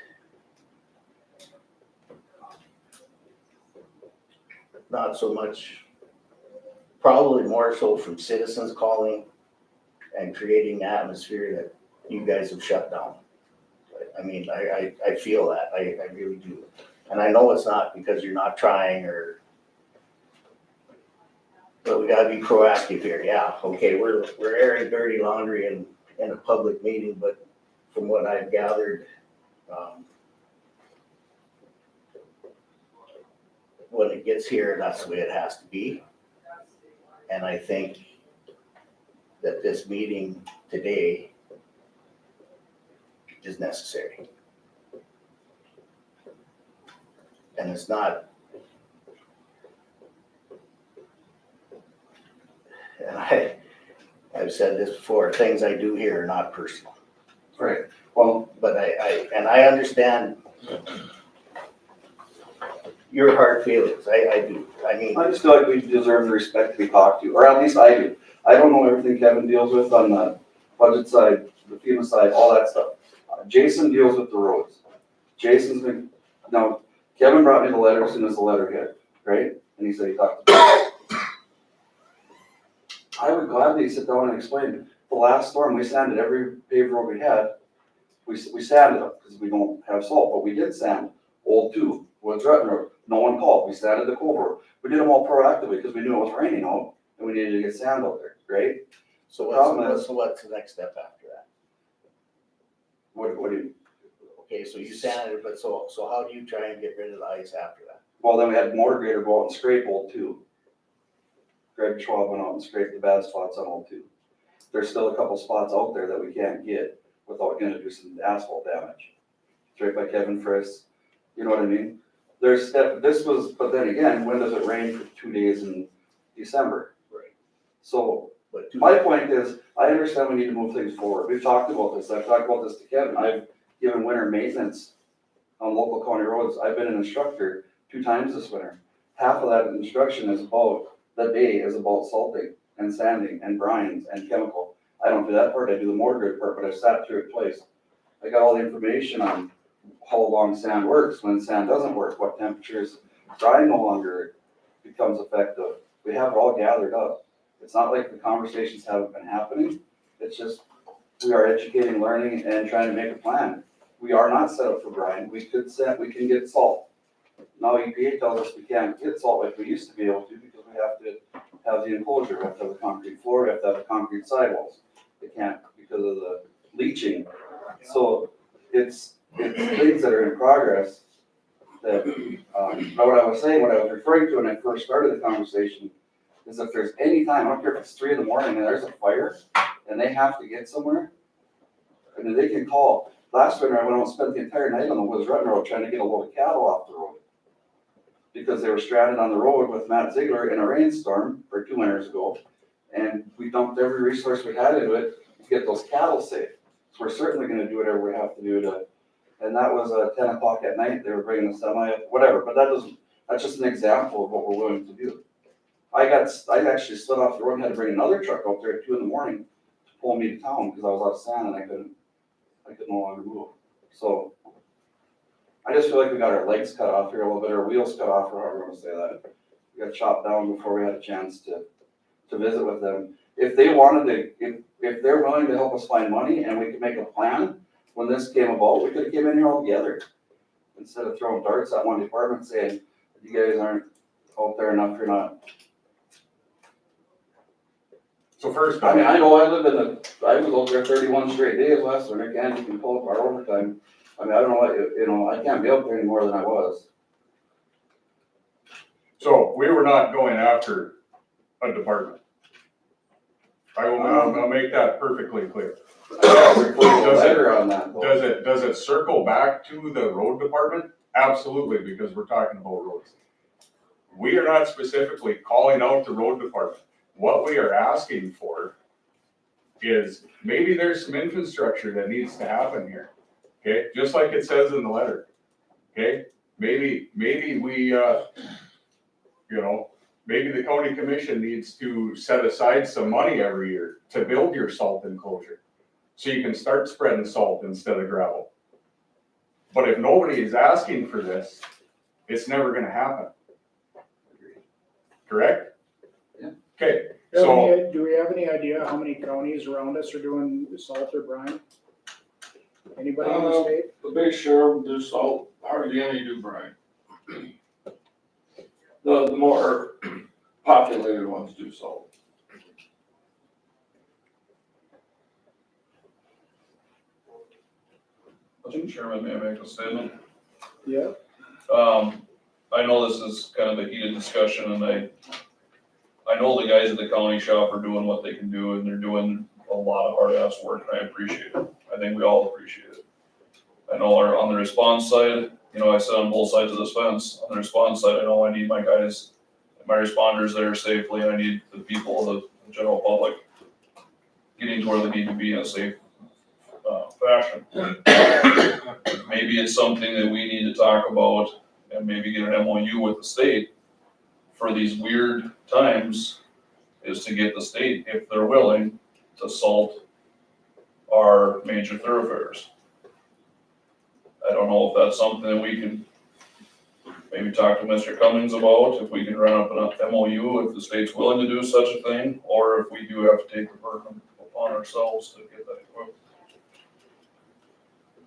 Not so much, probably more so from citizens calling and creating the atmosphere that you guys have shut down. I mean, I feel that, I really do. And I know it's not because you're not trying but we gotta be proactive here, yeah, okay, we're airing dirty laundry in a public meeting, but from what I've gathered, when it gets here, that's the way it has to be. And I think that this meeting today is necessary. And it's not, and I've said this before, things I do here are not personal. Right. Well, But I understand your hard feelings, I do. I mean, I just feel like we deserve the respect to be talked to, or at least I do. I don't know everything Kevin deals with on the budget side, the FEMA side, all that stuff. Jason deals with the roads. Now, Kevin brought me the letter as soon as the letter hit, right? And he said he talked to I would gladly sit down and explain. The last storm, we sanded every paved road we had. We sanded them because we don't have salt, but we did sand Old 2, Woods Rutten Road. No one called. We sanded the Cove Road. We did them all proactively because we knew it was raining out and we needed to get sand out there, right? So Problem what's the next step after that? What do you, Okay, so you sanded it, but so how do you try and get rid of the ice after that? well, then we had motor grader go out and scrape Old 2. Greg Schwab went out and scraped the bad spots on Old 2. There's still a couple spots out there that we can't get without gonna do some asphalt damage. It's right by Kevin Friss, you know what I mean? But then again, when does it rain for 2 days in December? Right. So But my point is, I understand we need to move things forward. We've talked about this. I've talked about this to Kevin. I've given winter maintenance on local county roads. I've been an instructor 2 times this winter. Half of that instruction is about, the day is about salting and sanding and brines and chemical. I don't do that part. I do the motor grid part, but I've sat through it twice. I got all the information on how long sand works, when sand doesn't work, what temperatures brine no longer becomes effective. We have it all gathered up. It's not like the conversations haven't been happening. It's just, we are educating, learning, and trying to make a plan. We are not set up for brine. We can get salt. Now EPA tells us we can't get salt like we used to be able to because we have to have the enclosure, we have to have a concrete floor, we have to have a concrete sidewalls. They can't because of the leaching. So it's things that are in progress that, but what I was saying, what I was referring to when I first started the conversation is if there's any time, I don't care if it's 3 in the morning and there's a fire and they have to get somewhere, I mean, they can call. Last winter, I went out and spent the entire night on the Woods Rutten Road trying to get a load of cattle off the road because they were stranded on the road with Matt Ziegler in a rainstorm 2 winters ago. And we dumped every resource we had into it to get those cattle safe. So we're certainly gonna do whatever we have to do to, and that was 10 o'clock at night, they were bringing the semi up, whatever, but that's just an example of what we're willing to do. I actually slid off the road and had to bring another truck out there at 2 in the morning to pull me to town because I was out of sand and I could no longer move. So I just feel like we got our legs cut off here a little bit, our wheels cut off, or however you want to say that. We got chopped down before we had a chance to visit with them. If they wanted to, if they're willing to help us find money and we could make a plan, when this came about, we could have came in here all together. Instead of throwing darts at one department saying, you guys aren't out there enough, you're not. So first, I mean, I know I was out there 31 straight days last winter, can't even pull up our overtime. I mean, I don't know what, you know, I can't be up there any more than I was. so we were not going after a department. I'll make that perfectly clear. Does it circle back to the road department? Absolutely, because we're talking about roads. We are not specifically calling out the road department. What we are asking for is maybe there's some infrastructure that needs to happen here. Okay, just like it says in the letter. Okay, maybe we, maybe the county commission needs to set aside some money every year to build your salt enclosure. So you can start spreading salt instead of gravel. But if nobody is asking for this, it's never gonna happen. Correct? Yeah. Okay, so, Do we have any idea how many counties around us are doing salt or brine? Anybody in the state? The big share of them do salt, hardly any do brine. The more populated ones do salt. Mr. Chairman, may I make a statement? Yeah. I know this is kind of a heated discussion and I know the guys at the county shop are doing what they can do and they're doing a lot of hard ass work and I appreciate it. I think we all appreciate it. I know on the response side, I sit on both sides of this fence. On the response side, I know I need my guys, my responders there safely. I need the people, the general public getting to where they need to be in a safe fashion. Maybe it's something that we need to talk about and maybe get an MOU with the state for these weird times is to get the state, if they're willing, to salt our major thoroughfares. I don't know if that's something that we can maybe talk to Mr. Cummings about if we can run up an MOU, if the state's willing to do such a thing, or if we do have to take the burden upon ourselves to get that equipment.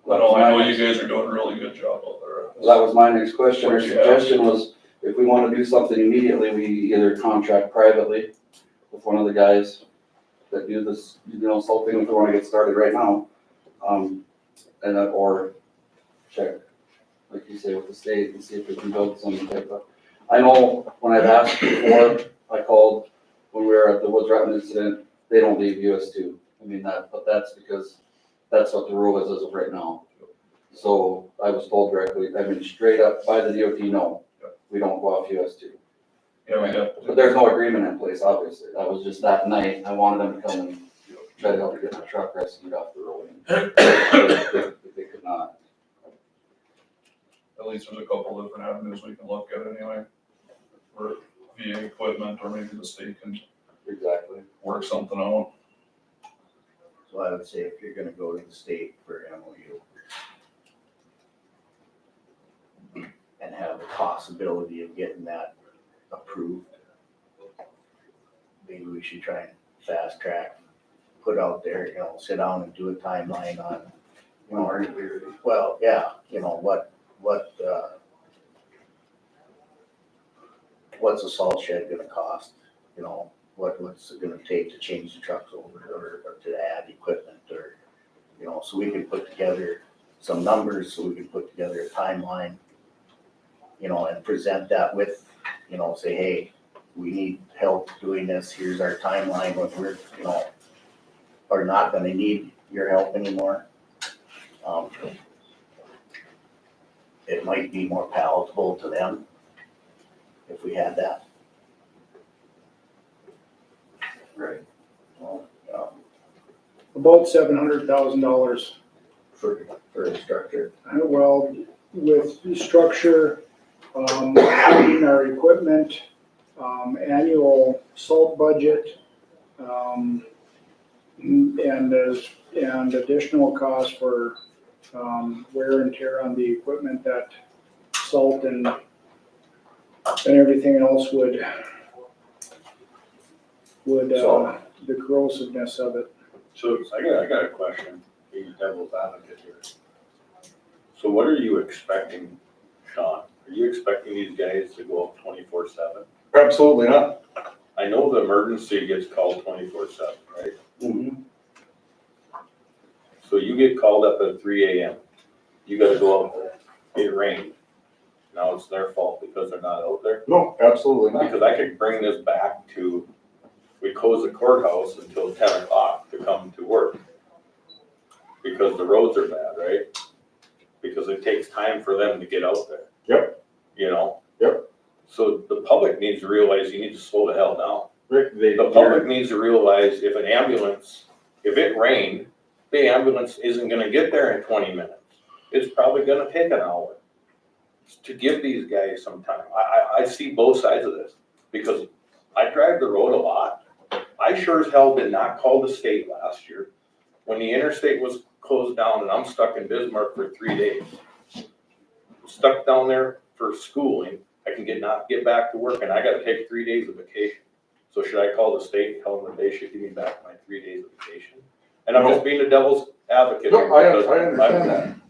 I know you guys are doing a really good job out there. Well, that was my next question, or Yeah. suggestion was, if we wanna do something immediately, we either contract privately with one of the guys that do this, salting, if we wanna get started right now. And then, or check, like you say, with the state and see if we can build some type of. I know when I've asked before, I called when we were at the Woods Rotten incident, they don't leave US two. I mean, but that's because that's what the rule is as of right now. So I was told directly, I mean, straight up by the DOT, no, we don't go off US two. Yeah, we have. But there's no agreement in place, obviously. That was just that night, I wanted them to come and try to help me get my truck rescued off the road. They could not. At least there's a couple different avenues we can look at anyway. Or via equipment, or maybe the state can Exactly. work something out. So I would say if you're gonna go to the state for MOU and have the possibility of getting that approved, maybe we should try and fast track, put out there, sit down and do a timeline on, well, yeah, what's a salt shed gonna cost? What's it gonna take to change the trucks over or to add equipment or, so we can put together some numbers, so we can put together a timeline, and present that with, say, hey, we need help doing this, here's our timeline, when we're, are not gonna need your help anymore. It might be more palatable to them if we had that. Right. Well, About $700,000. for a structure. Well, with the structure, including our equipment, annual salt budget, and additional costs for, wear and tear on the equipment that salt and everything else would, the corrosiveness of it. So I got a question, being devil's advocate here. So what are you expecting, Sean? Are you expecting these guys to go up 24/7? Absolutely not. I know the emergency gets called 24/7, right? Mm-hmm. So you get called up at 3 AM. You gotta go out there. It rained. Now it's their fault because they're not out there? No, absolutely not. Because I could bring this back to, we close the courthouse until 10 o'clock to come to work. Because the roads are bad, right? Because it takes time for them to get out there. Yep. Yep. So the public needs to realize you need to slow the hell down. Rick, The public needs to realize if an ambulance, if it rained, the ambulance isn't gonna get there in 20 minutes. It's probably gonna take an hour to give these guys some time. I see both sides of this because I drive the road a lot. I sure as hell did not call the state last year when the interstate was closed down and I'm stuck in Bismarck for 3 days. Stuck down there for schooling, I can not get back to work and I gotta take 3 days of vacation. So should I call the state and tell them that they should give me back my 3 days of vacation? And I'm just being a devil's advocate. No, I because understand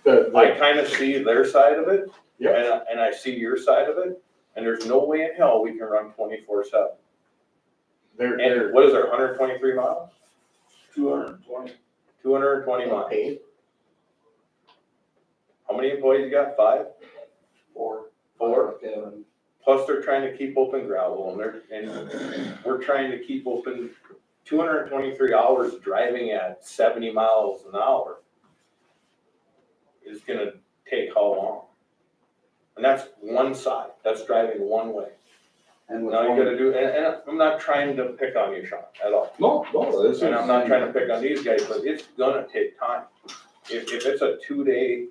that. I kind of see their side of it. Yeah. And I see your side of it, and there's no way in hell we can run 24/7. And what is there, 123 miles? 220. 220 miles. Paid? How many employees you got? 5? 4. Kevin. Plus they're trying to keep open gravel and we're trying to keep open 223 hours driving at 70 miles an hour is gonna take how long? And that's one side, that's driving one way. And with Now you one- gotta do, and I'm not trying to pick on you, Sean, at all. No, this is. And I'm not trying to pick on these guys, but it's gonna take time. If it's a 2-day,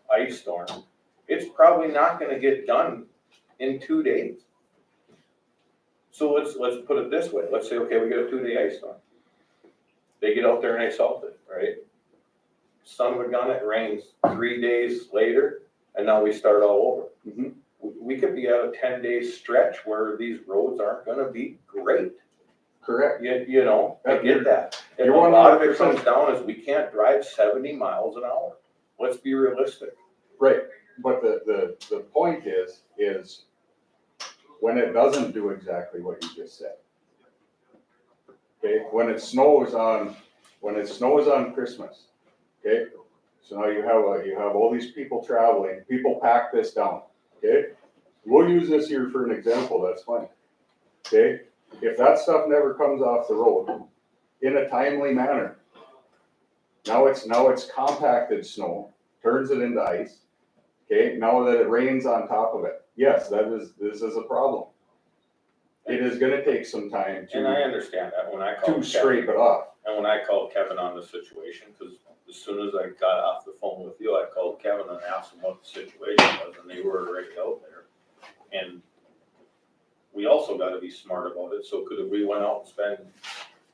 ice storm, it's probably not gonna get done in 2 days. So let's put it this way, let's say, okay, we get a 2-day ice storm. They get out there and they salt it, right? Son of a gun, it rains 3 days later, and now we start all over. Mhm. We could be at a 10-day stretch where these roads aren't gonna be great. Correct. You know, I get that. And a You're lot of it 100% comes down is we can't drive 70 miles an hour. Let's be realistic. Right, but the point is when it doesn't do exactly what you just said. Okay, when it snows on Christmas, okay? So now you have all these people traveling, people pack this down, okay? We'll use this here for an example, that's fine. Okay, if that stuff never comes off the road in a timely manner, now it's compacted snow, turns it into ice. Okay, now that it rains on top of it, yes, this is a problem. It is gonna take some time And I to understand that when I called scrape Kevin, it off. and when I called Kevin on the situation, because as soon as I got off the phone with you, I called Kevin and asked him what the situation was, and they were already out there. And we also gotta be smart about it, so could we went out and spend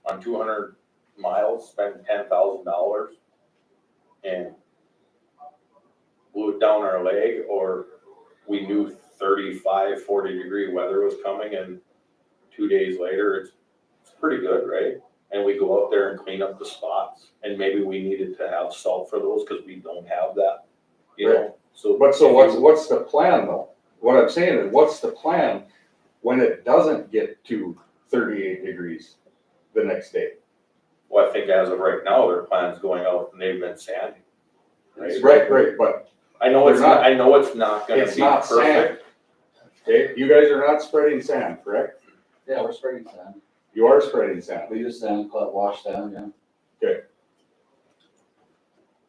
on 200 miles, spend $10,000 and blew it down our leg, or we knew 35, 40-degree weather was coming and 2 days later, it's pretty good, right? And we go out there and clean up the spots, and maybe we needed to have salt for those because we don't have that, you know? So What's the plan though? What I'm saying is, what's the plan when it doesn't get to 38 degrees the next day? Well, I think as of right now, their plan's going out and they've been sanding. Right, but I know it's not gonna it's be not sand. perfect. Okay, you guys are not spreading sand, correct? Yeah, we're spreading sand. You are spreading sand. We use sand, wash sand, yeah.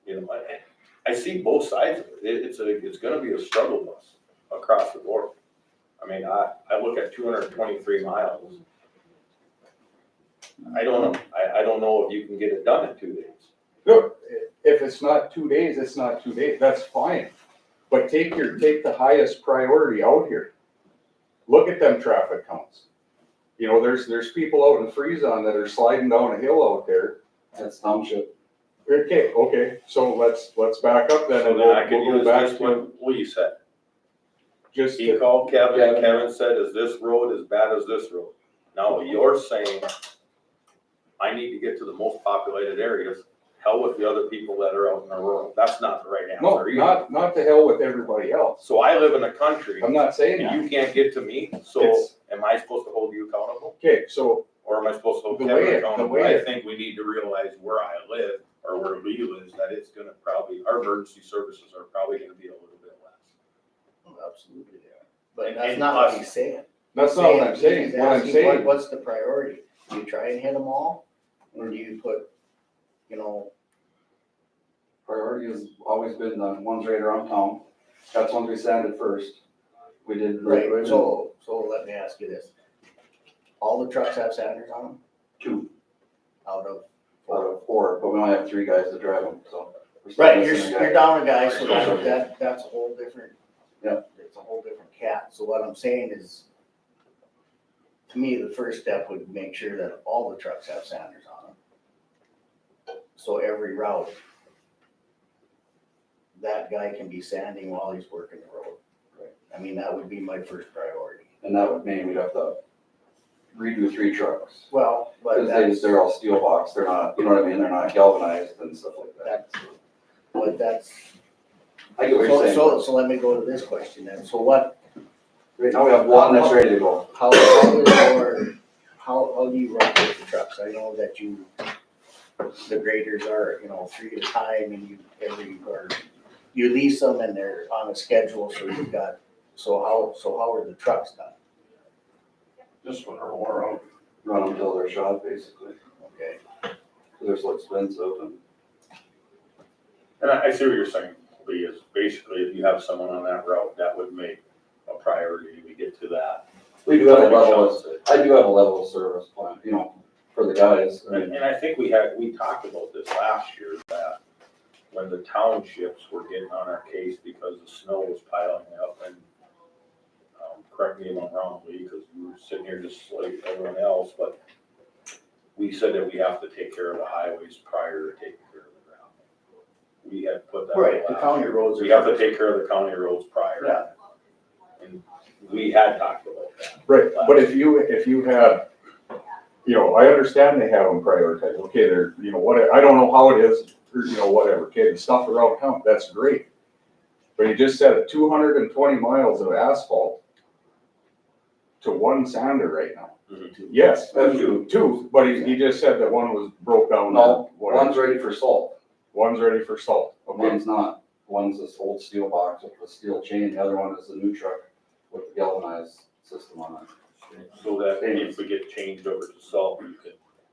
You know, I see both sides of it. It's gonna be a struggle bus across the board. I mean, I look at 223 miles. I don't know. I don't know if you can get it done in 2 days. Look, if it's not 2 days, it's not 2 days, that's fine. But take the highest priority out here. Look at them traffic counts. You know, there's people out in Friesen that are sliding down a hill out there. That's township. Okay, so let's back up then So and then I could we'll go use back this to what Lee said. just, He called Kevin and Kevin said, is this road as bad as this road? Now you're saying, I need to get to the most populated areas. Hell with the other people that are out in the rural. That's not the right no, answer either. not to hell with everybody else. So I live in the country I'm not saying that. and you can't get to me, so It's- am I supposed to hold you accountable? Okay, so Or am I supposed to hold The Kevin way it- accountable? the way I it- think we need to realize where I live or where Lee lives, that it's gonna probably, our emergency services are probably gonna be a little bit less. Oh, absolutely, yeah. But And- that's and not what us. he's saying. that's not what I'm saying. He's What I'm asking saying, What's the priority? Do you try and hit them all? Or do you put, you know, Priority has always been the ones right around town. That's ones we sanded first. We did. right, so let me ask you this. All the trucks have sanders on them? 2 Out of out of 4, but we only have 3 guys to drive them, so. we're still Right, missing a guy. you're down a guy, so that's a whole different. Yeah. It's a whole different cat, so what I'm saying is, to me, the first step would make sure that all the trucks have sanders on them. So every route, that guy can be sanding while he's working the road. Right. I mean, that would be my first priority. And that would mean we'd have to redo 3 trucks. Well, but Because they're all steel box, they're not, you know what I mean, they're not galvanized and stuff like that. that's, I get what you're saying. so let me go to this question then, so what, Right now we have 1 that's ready to go. how do you run with the trucks? I know that the graders are, 3 at a time and you lease them and they're on a schedule, so how are the trucks done? Just when they're wore out. Run them till they're shot, basically. Okay, Because they're so expensive and. And I see what you're saying, Lee, is basically if you have someone on that route, that would make a priority, we get to that. We do have a I do have a level of service plan, for the guys. I mean, And I think we talked about this last year, that when the townships were getting on our case because the snow was piling up, and correct me if I'm wrong, Lee, because you were sitting here just like everyone else, but we said that we have to take care of the highways prior to taking care of the ground. we had put that. Right, the county roads are. We have to take care of the county roads prior. Yeah. And we had talked about that. Right, but if you have, you know, I understand they have them prioritized, okay, they're, you know, what, I don't know how it is, or, you know, whatever, okay, the stuff around town, that's great. But you just said 220 miles of asphalt to one sander right now. Mhm. Yes, that's Two. two, but he just said that one was broke down. No, or whatever. one's ready for salt, One's ready for salt, okay, one's not. One's this old steel box with the steel chain, the other one is the new truck with the galvanized system on it. So that if we get changed over to salt,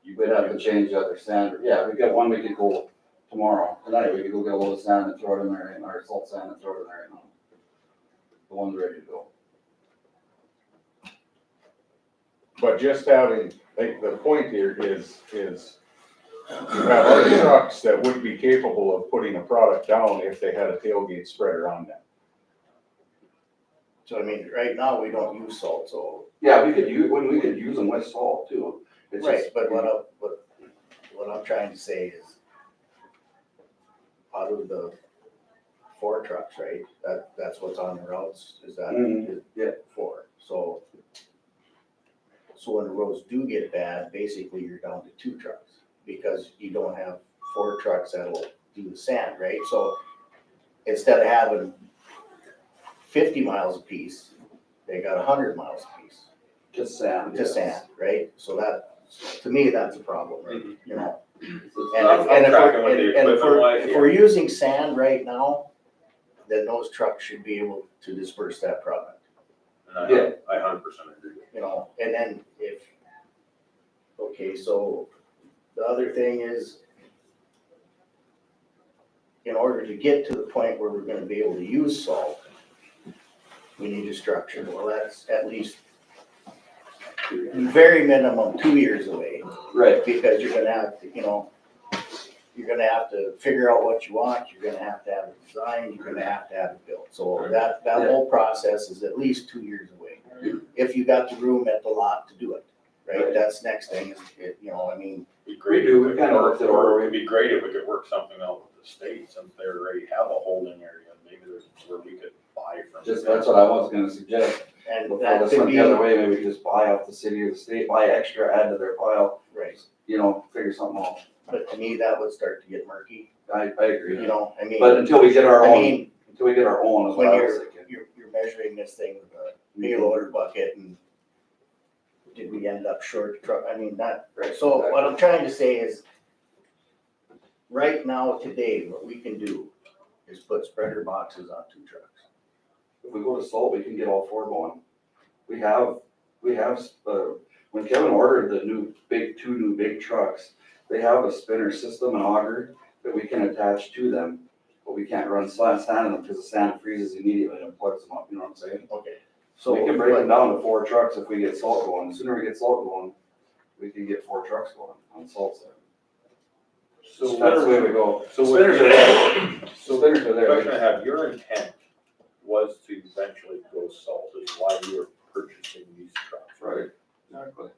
you We'd have to change the other sander. Yeah, we got one we could go tomorrow, tonight, we could go get a load of sand and throw it in there, and our salt sand and throw it in there right now. The one's ready to go. but just having, like, the point here is you have other trucks that would be capable of putting a product down if they had a tailgate spreader on them. So I mean, right now, we don't use salt, so. Yeah, we could use them with salt too. It's Right, just- but what I'm trying to say is, out of the 4 trucks, right, that's what's on the routes, is that, Mhm, yeah. 4, so when the roads do get bad, basically you're down to 2 trucks, because you don't have 4 trucks that'll do the sand, right, so instead of having 50 miles apiece, they got 100 miles apiece Just sand. to sand, right, so that, to me, that's a problem, right, you know? I'm tracking with the equipment wise, If we're using sand right now, then those trucks should be able to disperse that product, And I 100% agree. you know, and then okay, so the other thing is, in order to get to the point where we're gonna be able to use salt, we need a structure, well, that's at least very minimum 2 years away. Right. Because you're gonna have to, you know, you're gonna have to figure out what you want, you're gonna have to have it designed, you're gonna have to have it built. So that whole process is at least 2 years away. If you got the room at the lot to do it, right? That's next thing, is, you know, I mean, Be great. We do, we kinda worked it over. It'd be great if we could work something out with the state, since they already have a holding area, maybe there's where we could buy from. Just, that's what I was gonna suggest. and Before that this could went be, the other way, maybe we just buy off the city or the state, buy extra, add to their pile, right, you know, figure something out. but to me, that would start to get murky, I agree. you know, I mean, But until we get our I own, mean, until we get our own is what when I was thinking. you're measuring this thing with a payloader bucket, and did we end up short truck, I mean, that, Right, so what exactly. I'm trying to say is, right now, today, what we can do is put spreader boxes on 2 trucks. If we go to salt, we can get all 4 going. We have, when Kevin ordered the two new big trucks, they have a spinner system, an auger, that we can attach to them, but we can't run sand in them because the sand freezes immediately and plugs them up, you know what I'm saying? Okay. So we can break them down to 4 trucks if we get salt going. The sooner we get salt going, we can get 4 trucks going on salt side. So That's the way we go. So Spinners are there. Spinners are there. Question I have, your intent was to eventually go salt, is why you were purchasing these trucks. Right, exactly.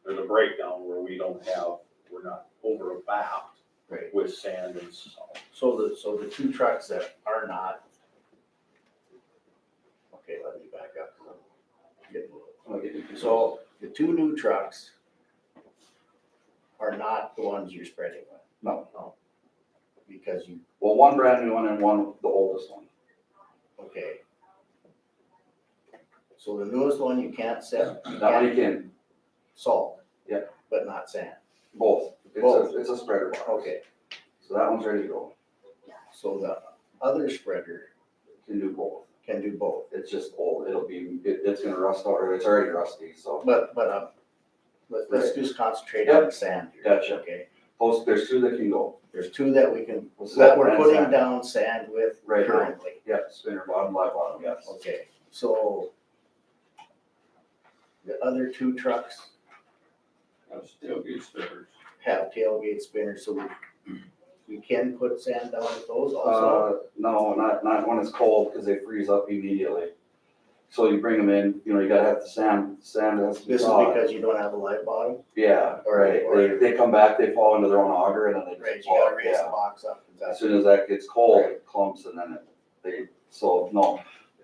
There's a breakdown where we're not overlapped Right. with sand and salt. So the 2 trucks that are not, okay, let me back up. Getting a little- So the 2 new trucks are not the ones you're spreading with. No. Because you, Well, one brand new one and one, the oldest one. okay. So the newest one, you can't set, you That one can't you can, salt. Yeah. But not sand. both. Both. It's a spreader box. Okay, So that one's ready to go. so the other spreader Can do both. can do both. It's just old. It's gonna rust out, or it's already rusty, so. But, let's just concentrate on the sand here. Gotcha. Okay, There's 2 that can go. there's 2 that we can, We'll that set we're and putting sand. down sand with Right. currently. Yep, spinner bottom, live bottom, yes. Okay, so the other 2 trucks Tailgate spinners. have tailgate spinners, so we can put sand down with those also? No, not when it's cold, because they freeze up immediately. So you bring them in, you know, you gotta have the sand has to be This is thawed. because you don't have a live bottom? Yeah, Or- right, or- they come back, they fall into their own auger, and then they Right, just you gotta fall, raise the yeah. box up. As soon as that gets cold, it clumps and then so no.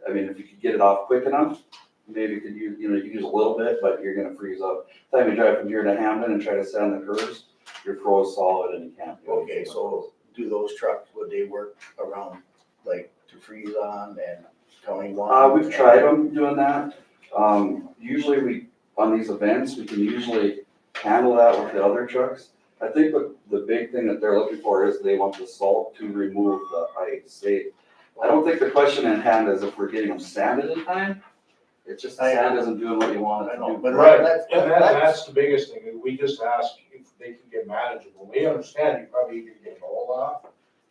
I mean, if you could get it off quick enough, maybe you could use, you can use a little bit, but you're gonna freeze up. Time you drive from here to Hamden and try to sand the curves, you're froze solid and you can't do Okay, anything. so do those trucks, would they work around, like, to freeze on and county line? We've tried them doing that. Usually on these events, we can usually handle that with the other trucks. I think what the big thing that they're looking for is they want the salt to remove the ice. I don't think the question in hand is if we're getting them sanded in time. It's just the sand isn't doing what you want it I to know, do. but Right, that's, and that's the biggest thing, is we just ask if they can get manageable. We understand you probably can get mold off,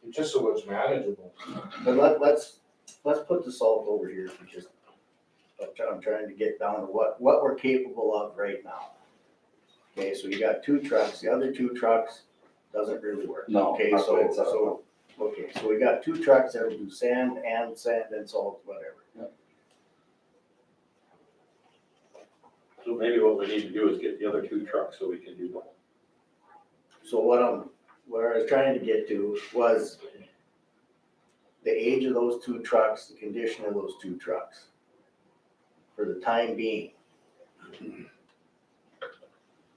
it's just so it's manageable. but let's put the salt over here, because I'm trying to get down to what we're capable of right now. Okay, so you got 2 trucks, the other 2 trucks doesn't really work. No, Okay, not so, quite so. okay, so we got 2 trucks that will do sand and salt, whatever. So maybe what we need to do is get the other 2 trucks so we can do both. So what I was trying to get to was the age of those 2 trucks, the condition of those 2 trucks, for the time being.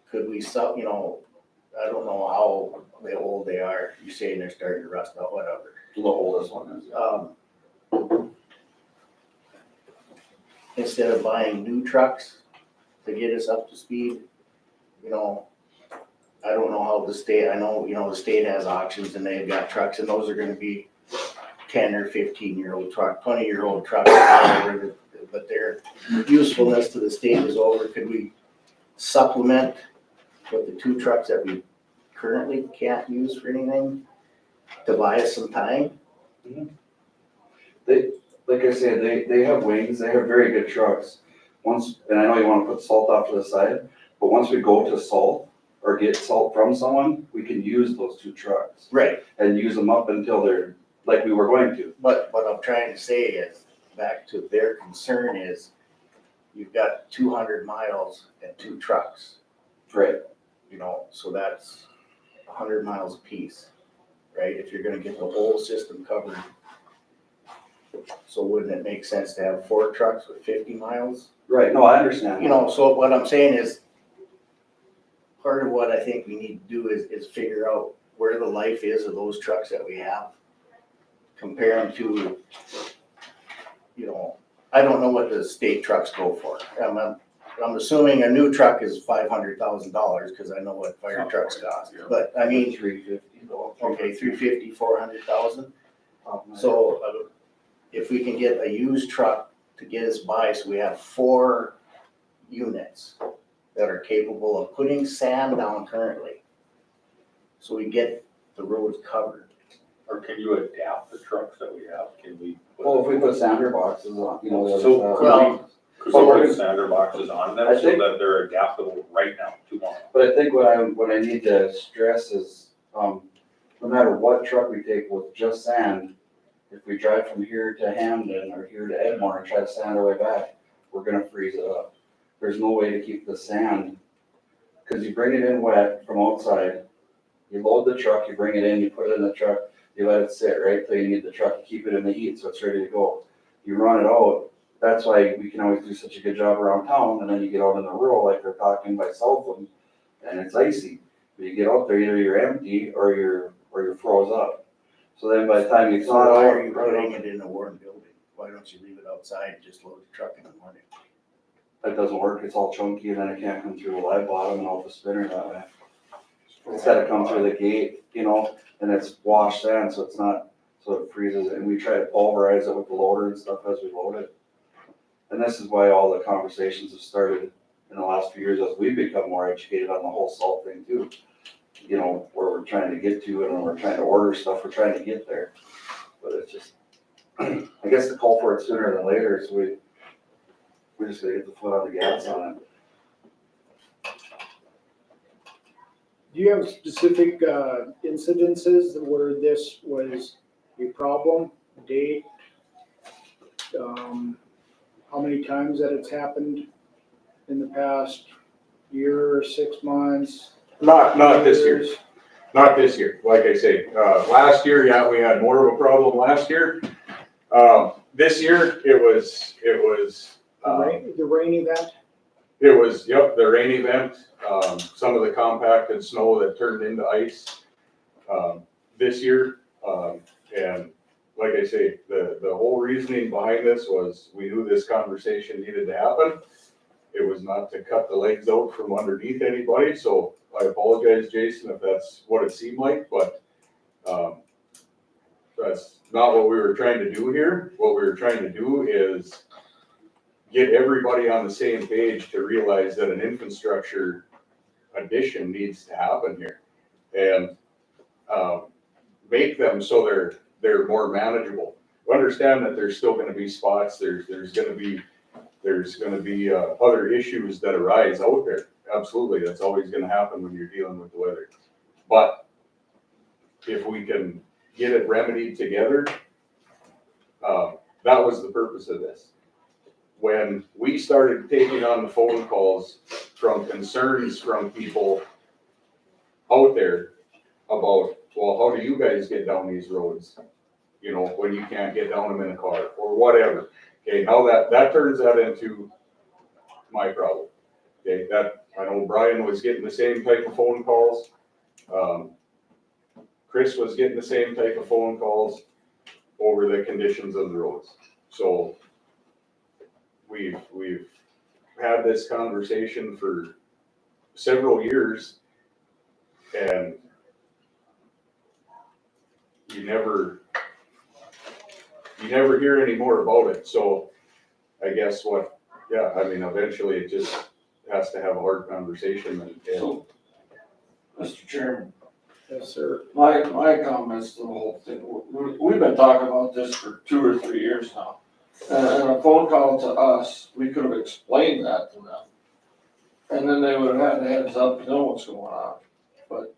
Could we I don't know how old they are, you're saying they're starting to rust out, whatever. The oldest one is. Instead of buying new trucks to get us up to speed, I don't know how the state, I know, the state has auctions and they've got trucks, and those are gonna be 10 or 15-year-old truck, 20-year-old trucks, whatever, but their usefulness to the state is over. Could we supplement with the 2 trucks that we currently can't use for anything to buy us some time? Like I said, they have wings, they have very good trucks. And I know you wanna put salt off to the side, but once we go to salt or get salt from someone, we can use those 2 trucks. Right. And use them up until they're, like we were going to. But what I'm trying to say is, back to their concern is, you've got 200 miles and 2 trucks. Right. So that's 100 miles apiece, right? If you're gonna get the whole system covered. So wouldn't it make sense to have 4 trucks with 50 miles? Right, no, I understand. So what I'm saying is, part of what I think we need to do is figure out where the life is of those trucks that we have. Compare them to, I don't know what the state trucks go for. I'm assuming a new truck is $500,000, because I know what fire trucks cost. But I mean, 350 though. okay, 350, 400,000. So if we can get a used truck to get us by, so we have 4 units that are capable of putting sand down currently, so we get the roads covered. Or can you adapt the trucks that we have? Can we? Well, if we put sander boxes on, the other So stuff. Well, Could So we we're put sander boxes on them I so think- that they're adaptable right now tomorrow? But I think what I need to stress is, no matter what truck we take with just sand, if we drive from here to Hamden or here to Edmore and try to sand our way back, we're gonna freeze it up. There's no way to keep the sand, cause you bring it in wet from outside, you load the truck, you bring it in, you put it in the truck, you let it sit right till you need the truck to keep it in the heat so it's ready to go. You run it out, that's why we can always do such a good job around town, and then you get out in the rural, like they're talking by Southland, and it's icy. But you get out there, either you're empty or you're froze up. So then by the time you So thaw why it are out, you putting it in a warm building? Why don't you leave it outside and just load the truck in the morning? that doesn't work, it's all chunky, and then it can't come through the live bottom and out the spinner that way. It's gotta come through the gate, and it's washed sand, so it's not, so it freezes, and we try to pulverize it with the loader and stuff as we load it. And this is why all the conversations have started in the last few years as we've become more educated on the whole salt thing too. Where we're trying to get to, and when we're trying to order stuff, we're trying to get there. But it's just, I guess the call for it sooner than later, so we just gotta get the foot on the gas on it. Do you have specific incidences where this was a problem, date? How many times that it's happened in the past year, 6 months? Not this year. years? Not this year, like I say, last year, yeah, we had more of a problem last year. This year, it was, The rain event? yep, the rain event, some of the compacted snow that turned into ice, this year. And like I say, the whole reasoning behind this was, we knew this conversation needed to happen. It was not to cut the legs out from underneath anybody, so I apologize, Jason, if that's what it seemed like, but, that's not what we were trying to do here. What we were trying to do is get everybody on the same page to realize that an infrastructure addition needs to happen here. And, make them so they're more manageable. Understand that there's still gonna be spots, there's gonna be other issues that arise out there. Absolutely, that's always gonna happen when you're dealing with the weather. But if we can get it remedied together, that was the purpose of this. When we started taking on the phone calls from concerns from people out there about, well, how do you guys get down these roads? You know, when you can't get down them in a car or whatever. Okay, now that turns that into my problem. Okay, that, I know Brian was getting the same type of phone calls. Chris was getting the same type of phone calls over the conditions of the roads. So we've had this conversation for several years, and you never hear any more about it. So I guess eventually it just has to have a hard conversation and So, Mr. Chairman, Yes, sir. my comments to the whole thing, we've been talking about this for 2 or 3 years now. And a phone call to us, we could have explained that to them. And then they would have had the heads up to know what's going on. But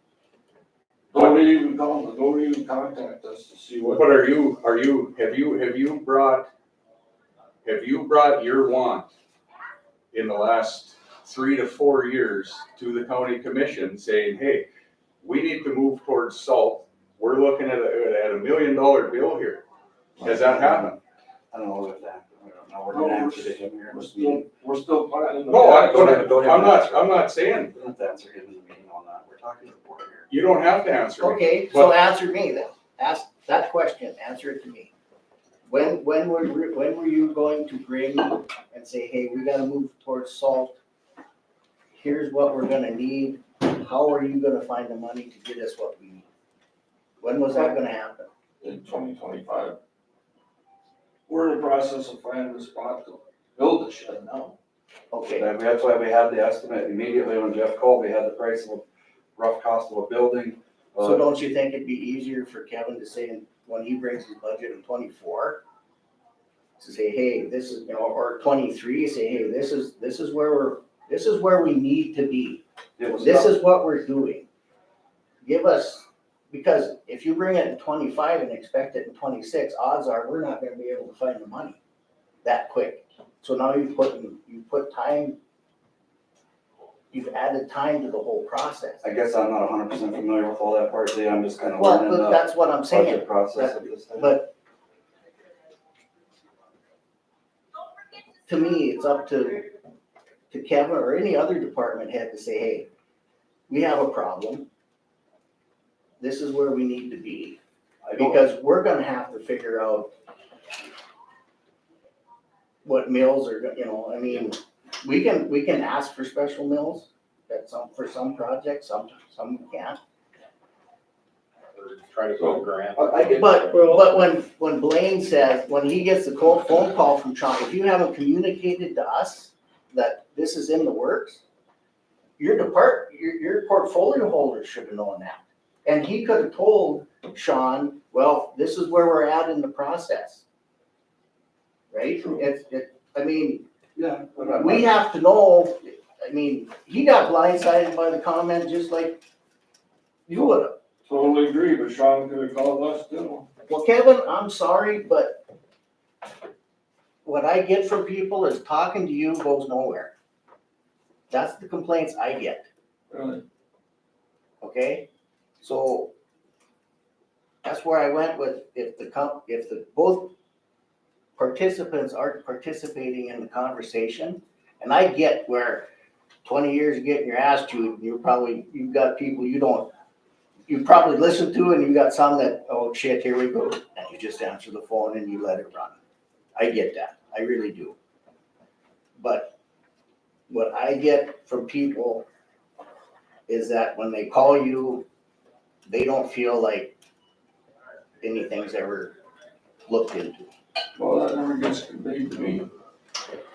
don't even call them, don't even contact us to see what. But have you brought your want in the last 3 to 4 years to the county commission saying, hey, we need to move towards salt. We're looking at $1 million bill here. Has that happened? I don't know that, we're gonna answer to him here. We're still planning. No, I'm not saying, We don't have to answer him in the meeting on that, we're talking to the board here. you don't have to answer me. Okay, so answer me then. Ask that question, answer it to me. When were you going to bring and say, hey, we gotta move towards salt? Here's what we're gonna need. How are you gonna find the money to get us what we need? When was that gonna happen? In 2025. We're in the process of finding a spot to build the shed now. Okay, That's why we had the estimate immediately when Jeff called, we had the price of a rough cost of a building. so don't you think it'd be easier for Kevin to say, when he brings his budget in 24, to say, hey, this is, or 23, say, hey, this is where we need to be. This is what we're doing. Give us, because if you bring it in 25 and expect it in 26, odds are we're not gonna be able to find the money that quick. So now you put time, you've added time to the whole process. I guess I'm not 100% familiar with all that part, Lee. I'm just kind of Well, learning but the that's what I'm saying. budget process of this thing. But to me, it's up to Kevin or any other department head to say, hey, we have a problem. This is where we need to be. Because we're gonna have to figure out what mills are, we can ask for special mills for some projects, some we can't. Or try to go grant. But when Blaine says, when he gets the phone call from Sean, if you haven't communicated to us that this is in the works, your portfolio holders should have known that. And he could have told Sean, well, this is where we're at in the process. Right? Yeah. We have to know, he got blindsided by the comment just like you would have. Totally agree, but Sean could have called us too. Well, Kevin, I'm sorry, but what I get from people is talking to you goes nowhere. That's the complaints I get, Really? okay? So that's where I went with, if both participants aren't participating in the conversation, and I get where 20 years of getting your ass chewed, you've got people you probably listen to, and you've got some that, oh shit, here we go. And you just answer the phone and you let it run. I get that, I really do. But what I get from people is that when they call you, they don't feel like anything's ever looked into. Well, that never gets conveyed to me.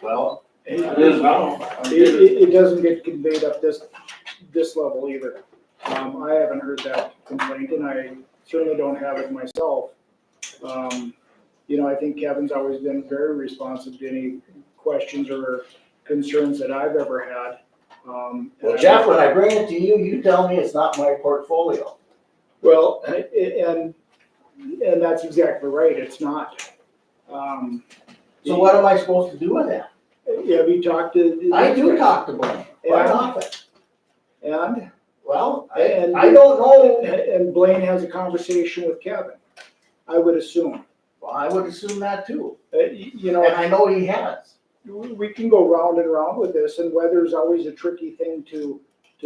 Well, It is now. It doesn't get conveyed up this level either. I haven't heard that complaint, and I certainly don't have it myself. I think Kevin's always been very responsive to any questions or concerns that I've ever had. well, Jeff, when I bring it to you, you tell me it's not my portfolio. Well, and that's exactly right, it's not. So what am I supposed to do with that? Have you talked to? I do talk to Blaine quite often. And? Well, And- I don't know. And Blaine has a conversation with Kevin, I would assume. Well, I would assume that too. And I know he has. we can go round and round with this, and weather's always a tricky thing to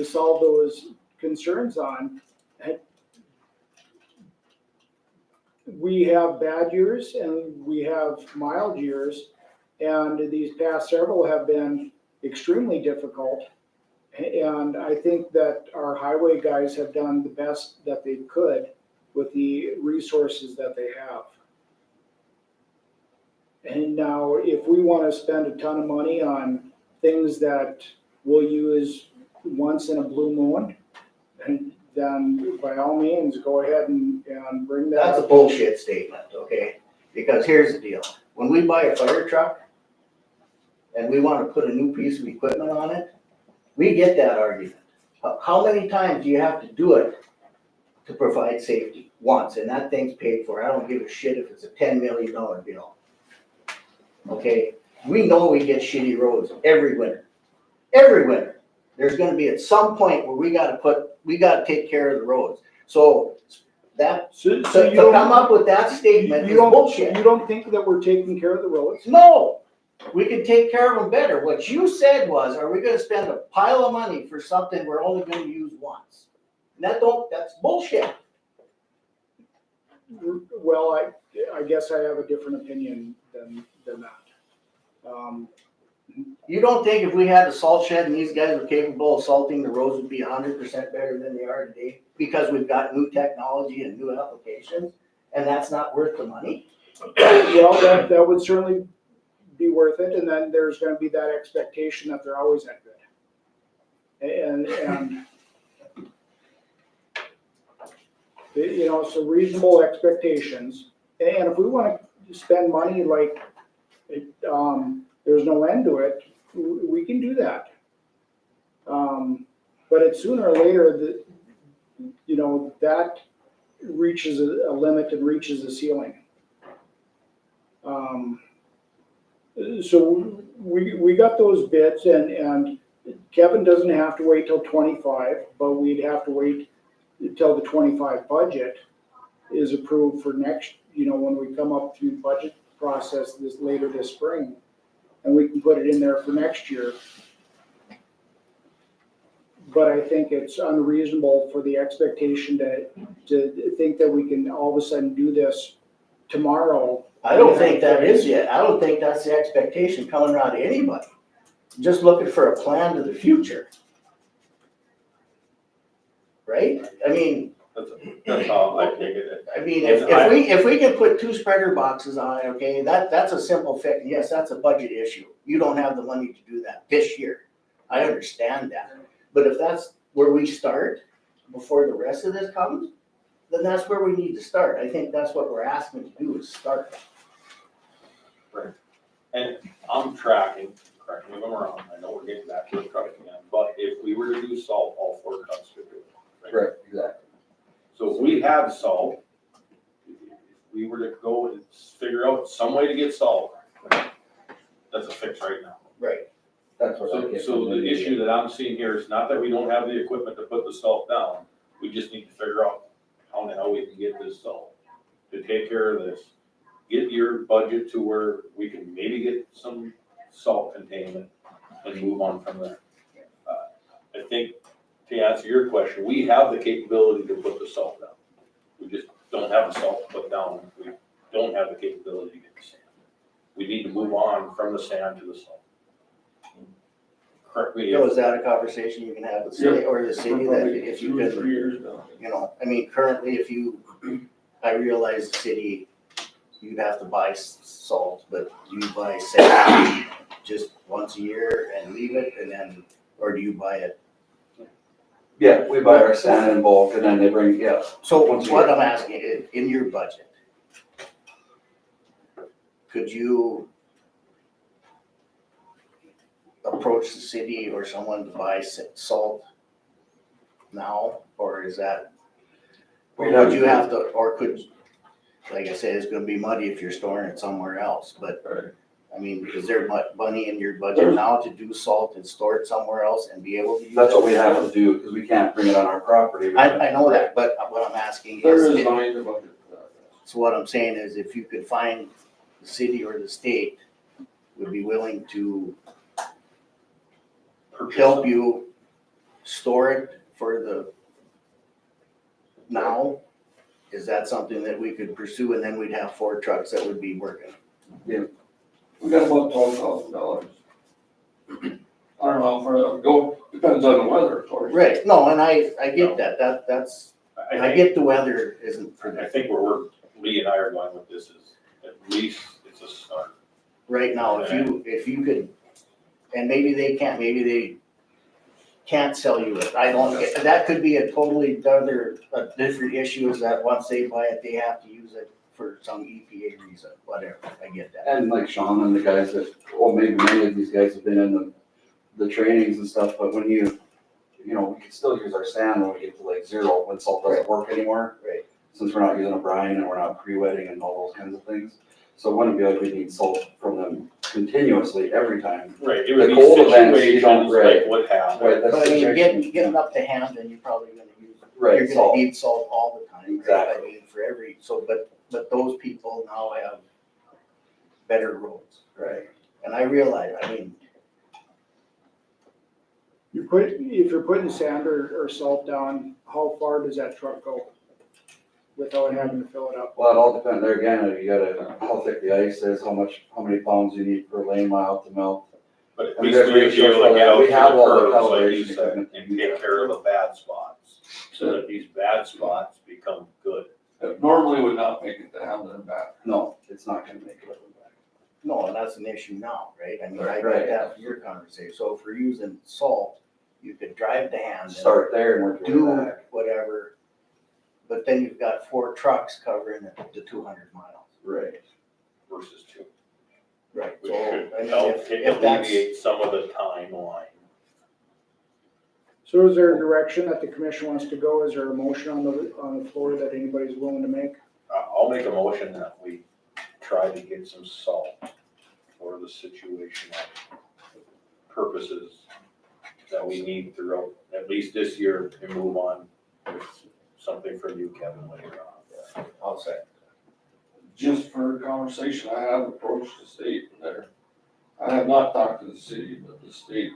solve those concerns on. We have bad years and we have mild years, and these past several have been extremely difficult. And I think that our highway guys have done the best that they could with the resources that they have. And now, if we want to spend a ton of money on things that we'll use once in a blue moon, then by all means, go ahead and bring that That's a up. bullshit statement, okay? Because here's the deal. When we buy a fire truck and we want to put a new piece of equipment on it, we get that argument. How many times do you have to do it to provide safety? Once, and that thing's paid for. I don't give a shit if it's a $10 million bill. Okay? We know we get shitty roads every winter. Every winter. There's gonna be at some point where we gotta take care of the roads. So that, So to come up with that statement is bullshit. You don't think that we're taking care of the roads? No, we can take care of them better. What you said was, are we gonna spend a pile of money for something we're only gonna use once? And that's bullshit. Well, I guess I have a different opinion than that. You don't think if we had the salt shed and these guys were capable of salting the roads would be 100% better than they are today? Because we've got new technology and new applications, and that's not worth the money? Well, that would certainly be worth it, and then there's gonna be that expectation that they're always that good. And so reasonable expectations, and if we wanna spend money like, there's no end to it, we can do that. But it's sooner or later that reaches a limit and reaches a ceiling. So we got those bids, and Kevin doesn't have to wait till 25, but we'd have to wait until the 25 budget is approved for next, when we come up through the budget process later this spring, and we can put it in there for next year. But I think it's unreasonable for the expectation to think that we can all of a sudden do this tomorrow. I don't think that is yet. I don't think that's the expectation coming around to anybody. Just looking for a plan to the future. Right? I mean, That's how I take it. I mean, if we can put 2 spreader boxes on it, okay, that's a simple fix. Yes, that's a budget issue. You don't have the money to do that this year. I understand that. But if that's where we start before the rest of this comes, then that's where we need to start. I think that's what we're asking to do, is start. Right. And I'm tracking, correct me if I'm wrong, I know we're getting back to the truck again, but if we were to do salt, all 4 trucks could do it. Right, exactly. So if we had salt, if we were to go and figure out some way to get salt, that's a fix right now. Right. That's what I get. So the issue that I'm seeing here is not that we don't have the equipment to put the salt down, We just need to figure out how the hell we can get this salt, to take care of this. Get your budget to where we can maybe get some salt containment and move on from there. I think, to answer your question, we have the capability to put the salt down. We just don't have the salt to put down. We don't have the capability to get the sand. We need to move on from the sand to the salt. Currently, So is that a conversation you can have with the city or the city that if you could, 3 years now. you know, I mean, currently if you, I realize the city, you'd have to buy salt, but do you buy sand just once a year and leave it and then, or do you buy it? Yeah, we buy our sand in bulk and then they bring, yeah. So Once a what year. I'm asking, in your budget, could you approach the city or someone to buy salt now, or is that? Or would you have to, or could, like I said, it's gonna be muddy if you're storing it somewhere else, but, I mean, is there money in your budget now to do salt and store it somewhere else and be able to use it? That's what we have to do, because we can't bring it on our property. I know that, but what I'm asking There is, is money in the budget for that. so what I'm saying is if you could find the city or the state would be willing to help you store it for the now, is that something that we could pursue and then we'd have 4 trucks that would be working? We got about $12,000. I don't know how far that would go, depends on the weather, of course. Right, no, and I get that, that's, I get the weather isn't I predictable. think where Lee and I are going with this is, at least it's a start. Right now, if you could, and maybe they can't sell you it, I don't, that could be a totally a different issue is that once they buy it, they have to use it for some EPA reason, whatever, I get that. And like Sean and the guys that, well, maybe many of these guys have been in the trainings and stuff, but when you know, we can still use our sand when we get to like 0, when salt doesn't work anymore. Right. Since we're not using a brine and we're not pre-wetting and all those kinds of things. So it wouldn't be like we need salt from them continuously every time. Right, it would The be cold events, you don't- situations right. like what happened. Right, that's But I mean, situation. getting up to hand, then you're probably gonna use, Right, you're gonna salt. need salt all the time. right? Exactly. I mean, for every, so, but those people now have better roads. Right. And I realize, I mean, If you're putting sand or salt down, how far does that truck go without having to fill it up? Well, it all depends, there again, you gotta, how thick the ice is, how many pounds you need per lane mile to melt. But at I mean, least there's we be able to get out we to have the all the curves, like you calibration said, equipment to and do take that. care of the bad spots, so that these bad spots become good. It normally would not make it to Hamlin and back. No, it's not gonna make it up and back. no, and that's an issue now, right? I mean, I Right. get that from your conversation. So if we're using salt, you could drive to hand. and Start there and work your way do back. whatever, but then you've got 4 trucks covering the 200 miles. Right. Versus 2. Right. Which So, should I mean, help if that's, alleviate some of the timeline. So is there a direction that the commission wants to go? Is there a motion on the floor that anybody's willing to make? I'll make a motion that we try to get some salt for the situation purposes that we need throughout, at least this year, and move on with something from you, Kevin, later on. I'll say. Just for conversation, I have approached the state there. I have not talked to the city, but the state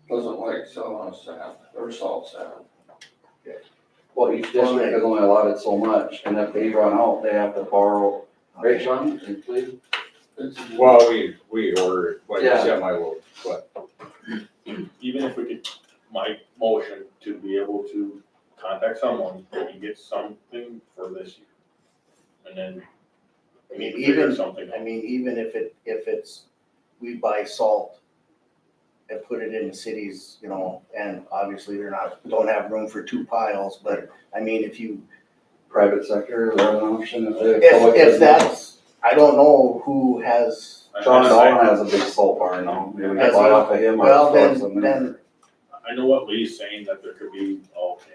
doesn't like selling us sand or salt sand. Well, each district is only allotted so much, and if they run out, they have to borrow, right, Sean, and please? Well, we order it, like Yeah. semi-load, but Even if we could, my motion to be able to contact someone and get something for this year. And then we need to figure something I out. mean, even if it's, we buy salt and put it in the cities, you know, and obviously don't have room for 2 piles, but I mean, if you, Private sector, is that an option? if that's, I don't know who has, Sean Dawn has a big salt barn now, maybe we Has buy he? off of him or well, store some then, in. I know what Lee's saying, that there could be, okay,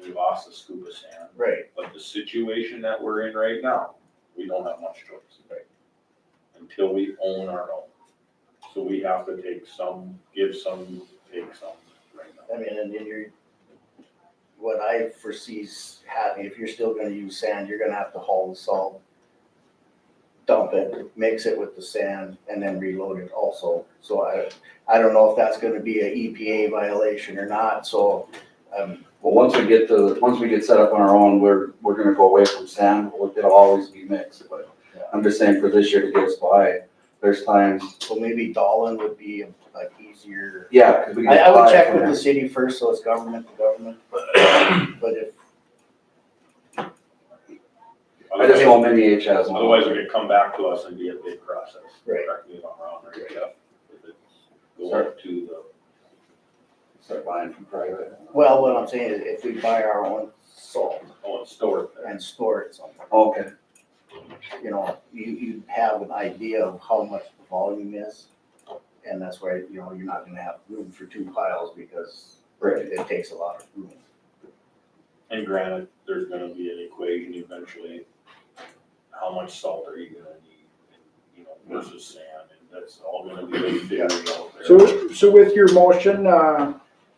we lost the scuba sand, right, but the situation that we're in right now, we don't have much choice. Until we own our own. So we have to take some, give some, take some right now. I mean, and then what I foresee happening, if you're still gonna use sand, you're gonna have to haul the salt, dump it, mix it with the sand, and then reload it also. So I don't know if that's gonna be a EPA violation or not, so, Well, once we get set up on our own, we're gonna go away from sand, it'll always be mixed, but I'm just saying for this year to get us by, there's times, so maybe Dolan would be like easier. yeah, cause we can. I would buy check from with there. the city first, so it's government to government, but if, I just know many H has one. Otherwise, it could come back to us and be a big process. Right. Correct me if I'm wrong, right, Jeff? If it's go Sure. up to the, Start buying from private. well, what I'm saying is if we buy our own salt and store it there. and store it somewhere, Okay, you know, you have an idea of how much the volume is. And that's why, you know, you're not gonna have room for 2 piles because it takes a lot of room. And granted, there's gonna be an equation eventually, how much salt are you gonna need, you know, versus sand, and that's all gonna be figured out there. So with your motion,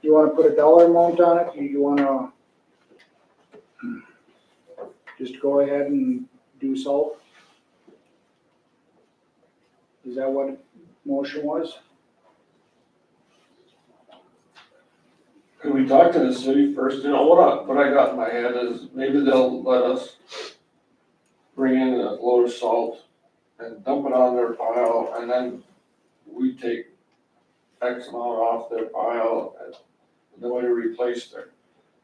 you wanna put a dollar amount on it? You wanna just go ahead and do salt? Is that what motion was? Could we talk to the city first? You know, what I got in my head is maybe they'll let us bring in a load of salt and dump it on their pile, and then we take X amount off their pile, and then we replace their.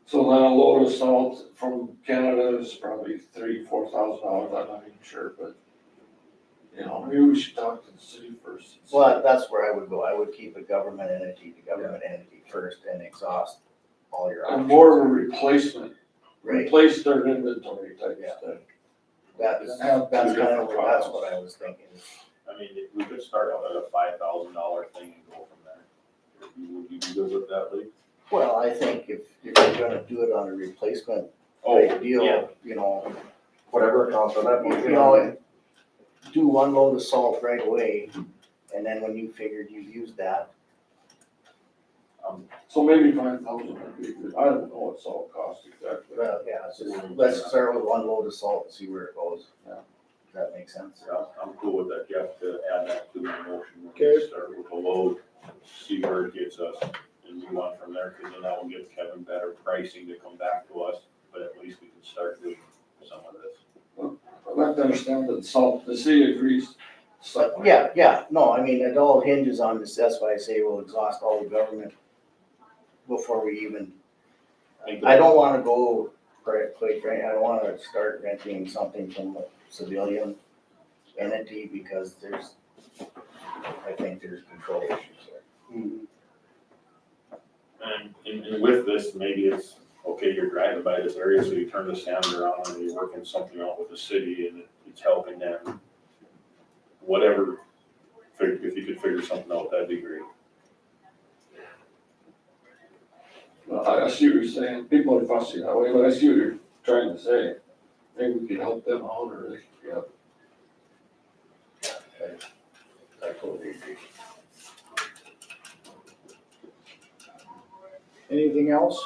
So then a load of salt from Canada is probably $3,000-4,000, I'm not even sure, but, you know, maybe we should talk to the city first. Well, that's where I would go. I would keep a government entity to government entity first and exhaust all your And options. more of a replacement, Right, replace their inventory type Yeah. thing. that's Have kind two different of, that's piles. what I was thinking. I mean, we could start out at a $5,000 thing and go from there. Would you be good with that, Lee? Well, I think if you're gonna do it on a replacement Oh, type deal, yeah. you know, whatever it costs for that. you know, do 1 load of salt right away, and then when you figured you used that, So maybe 5,000 would be good. I don't know what salt costs exactly. well, yeah, it's just, let's start with 1 load of salt and see where it goes. Yeah. Does that make sense? Yeah, I'm cool with that, Jeff, to add that to my motion. Okay. Start with a load, see where it gets us, and move on from there, because then that will give Kevin better pricing to come back to us, but at least we can start doing some of this. I'd like to understand that salt, the city agrees. But, yeah, no, I mean, it all hinges on this, that's why I say we'll exhaust all the government before we even, I don't wanna go, quite frankly, I don't wanna start renting something from a civilian entity, because I think there's control issues there. And with this, maybe it's, okay, you're driving by this area, so you turn the sand around and you're working something out with the city and it's helping them. Whatever, if you could figure something out, that'd be great. Well, I see what you're saying. People are fussy that way, but I see what you're trying to say. Maybe we could help them out or, yeah. I totally agree. Anything else?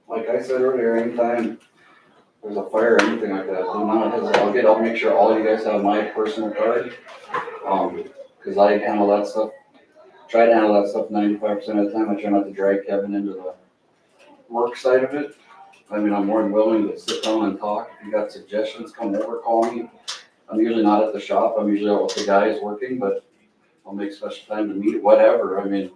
Like I said earlier, anytime there's a fire or anything like that, do not hesitate. I'll make sure all you guys have my personal card. Cause I handle that stuff, try to handle that stuff 95% of the time. I try not to drag Kevin into the work side of it. I mean, I'm more than willing to sit down and talk. If you got suggestions, come over, call me. I'm usually not at the shop. I'm usually out with the guys working, but I'll make special time to meet, whatever. I mean,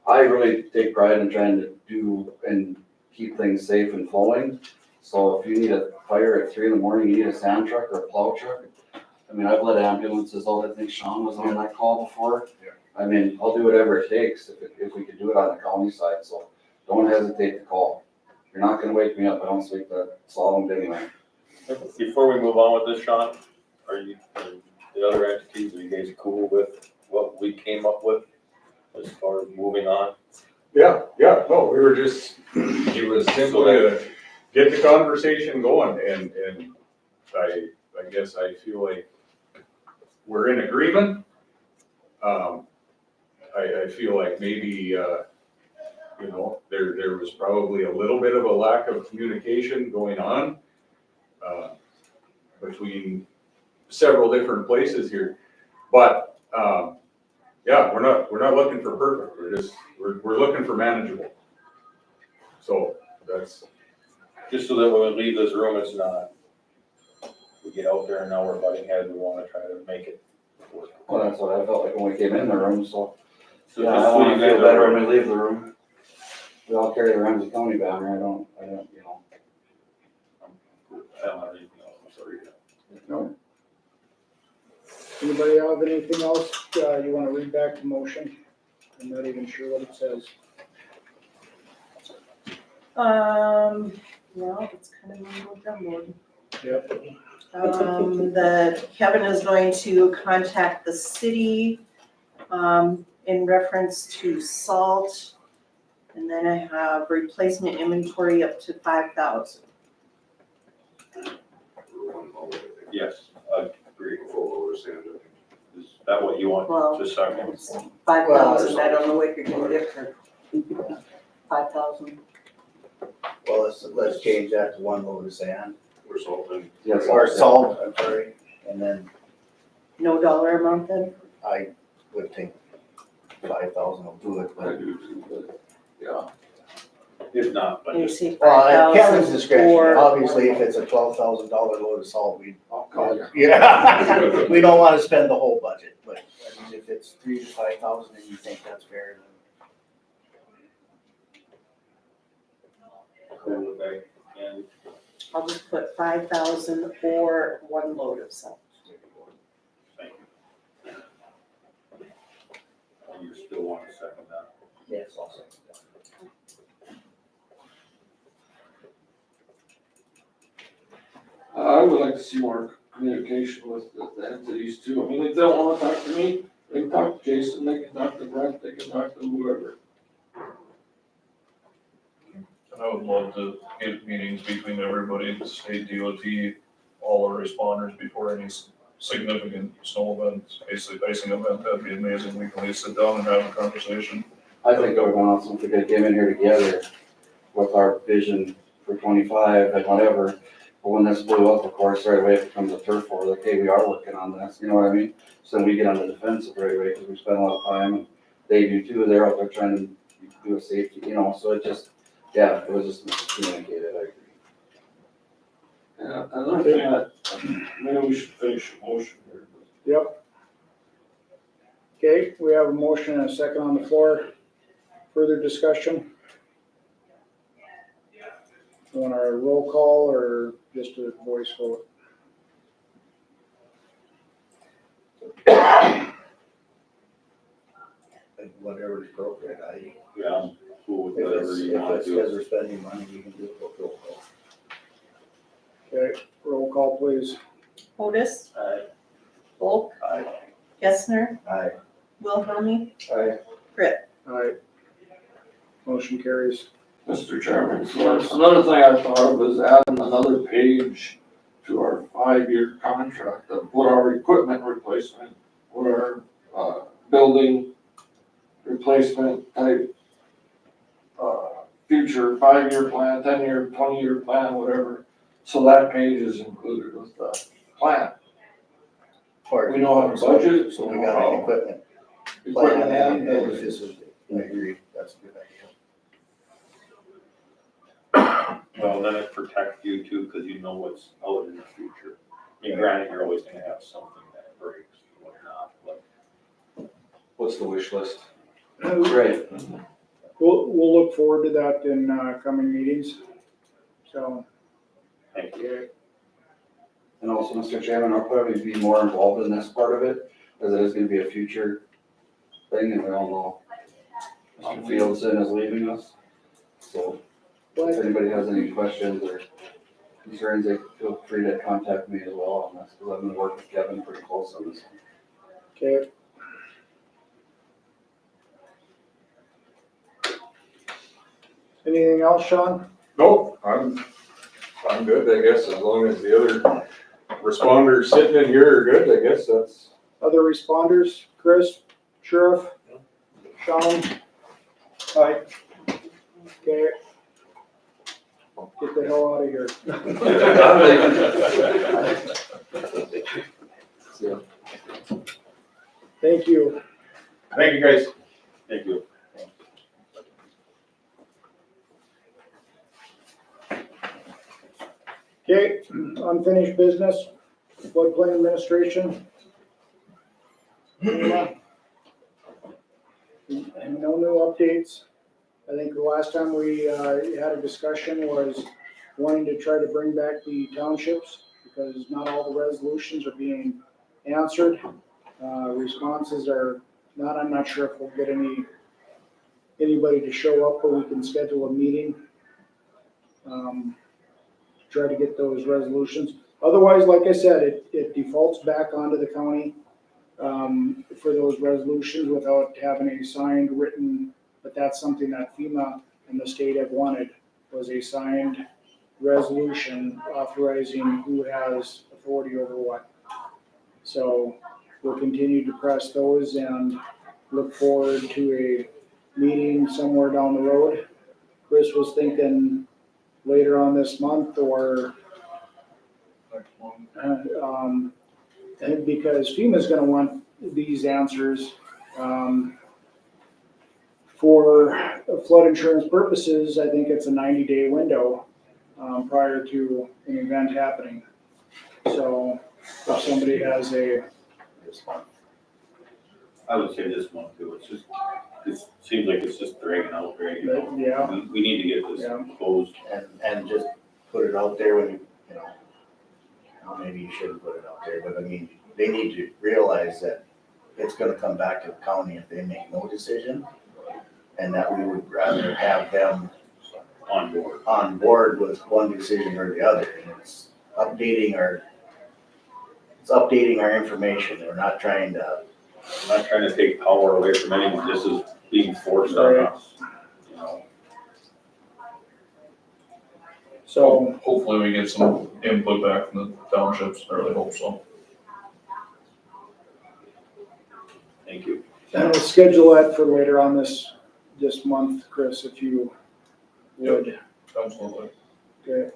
I really take pride in trying to do and keep things safe and flowing. So if you need a fire at 3 in the morning, you need a sand truck or a plow truck. I mean, I've led ambulances out. I think Sean was on that call before. I mean, I'll do whatever it takes if we could do it on the county side. So don't hesitate to call. You're not gonna wake me up. I don't sleep that solid anyway. Before we move on with this, Sean, are the other entities, are you guys cool with what we came up with as far as moving on? Yeah, no, we were just, it was simply to get the conversation going, and I guess I feel like we're in agreement. I feel like maybe, You know, there was probably a little bit of a lack of communication going on between several different places here. But, yeah, we're not looking for perfect, we're looking for manageable. So that's, Just so that when we leave this room, it's not, we get out there and now we're butting heads, we wanna try to make it work. Well, that's what I felt like when we came in the room, so. So Yeah, just I so wanna you feel guys better are, when we leave the room. We all carry the Ramsey County banner, I don't, you know. I don't have anything else, I'm sorry. No. Anybody have anything else, you wanna read back the motion? I'm not even sure what it says. Well, it's kind of mumbo jumbo. Yep. That Kevin is going to contact the city, in reference to salt. And then I have replacement inventory up to 5,000. Yes, I agree. Full load of sand. Is that what you want, Well, just a second? It's 5,000, I don't know what you're gonna get for 5,000. Well, let's change that to 1 load of sand, We're solving. Yes. or salt, I'm sorry, and then No dollar amount then? I would think 5,000 will do it, I but. do too, but, yeah. If not, but You just, see Well, at Kevin's 5,000 discretion, or. obviously, if it's a $12,000 load of salt, we, I'll call you. yeah, we don't wanna spend the whole budget, but I mean, if it's 3,000 to 5,000 and you think that's fair, then. cool, okay, and I'll just put 5,000 or 1 load of salt. thank you. You still want to second that? Yes, also. I would like to see more communication with the entities too. I mean, if they don't wanna talk to me, they can talk to Jason, they can talk to Brent, they can talk to whoever. I would love to get meetings between everybody, the state DOT, all our responders before any significant snow events, basically icing event. That'd be amazing. We can at least sit down and have a conversation. I think it would be awesome if we could came in here together with our vision for 25 and whatever. But when this blew up, of course, right away it becomes a turf war, like, hey, we are working on this, you know what I mean? So then we get on the defensive right away, because we spend a lot of time, and they do too, they're out there trying to do a safety, you know, so it just, yeah, it was just miscommunicated, I agree. Yeah, another thing that, maybe we should finish the motion here. Yep. Okay, we have a motion and a second on the floor. Further discussion? Want a roll call or just a voice vote? Whatever is appropriate, Yeah, I'm cool with if whatever it's, you want if to it's do. because we're spending money, we can do it, roll call. Okay, roll call please. Otis, Aye. Volk, Aye. Gessner, Aye. Wilhelmie, Aye. Alright. Motion carries. Mr. Chairman, so another thing I thought of was adding another page to our 5-year contract of what our equipment replacement, what our, building replacement type, future 5-year plan, 10-year, 20-year plan, whatever. So that page is included with the plan. We know how to budget, So we got an equipment equipment plan and and building. facility. I agree, that's a good idea. Well, then it protects you too, because you know what's out in the future. I mean, granted, you're always gonna have something that breaks and whatnot, but What's the wish list? Right. We'll look forward to that in, coming meetings. So, thank you. yeah, And also, Mr. Chairman, I'll probably be more involved in this part of it, because it is gonna be a future thing, and we all know Mr. Fieldson is leaving us. So if anybody has any questions or concerns, they feel free to contact me as well on this, because I'm gonna work with Kevin pretty close on this. okay. Anything else, Sean? nope, I'm good, I guess, as long as the other responders sitting in here are good, I guess that's. Other responders, Chris, Sheriff, Sean? Aye. Okay. Get the hell out of here. Thank you. Thank you, guys. Thank you. Okay, unfinished business, floodplain administration. And no new updates. I think the last time we had a discussion was wanting to try to bring back the townships because not all the resolutions are being answered. Responses are not, I'm not sure if we'll get anybody to show up, but we can schedule a meeting. Try to get those resolutions. Otherwise, like I said, it defaults back onto the county for those resolutions without having a signed, written, but that's something that FEMA and the state have wanted, was a signed resolution authorizing who has authority over what. So we'll continue to press those and look forward to a meeting somewhere down the road. Chris was thinking later on this month or Next one. and because FEMA's gonna want these answers, for flood insurance purposes. I think it's a 90-day window, prior to an event happening. So if somebody has a, I would say this one too, it seems like it's just dragging out. yeah, We need to get this Yeah. closed. And just put it out there when, you know, well, maybe you shouldn't put it out there, but I mean, they need to realize that it's gonna come back to the county if they make no decision. And that we would rather have them on board with one decision or the other. And it's updating our information. We're not trying to, I'm not trying to take power away from anyone, this is being forced on us, you know? so, Hopefully we get some input back from the townships, I really hope so. Thank you. and we'll schedule that for later on this month, Chris, if you would. Absolutely. Okay.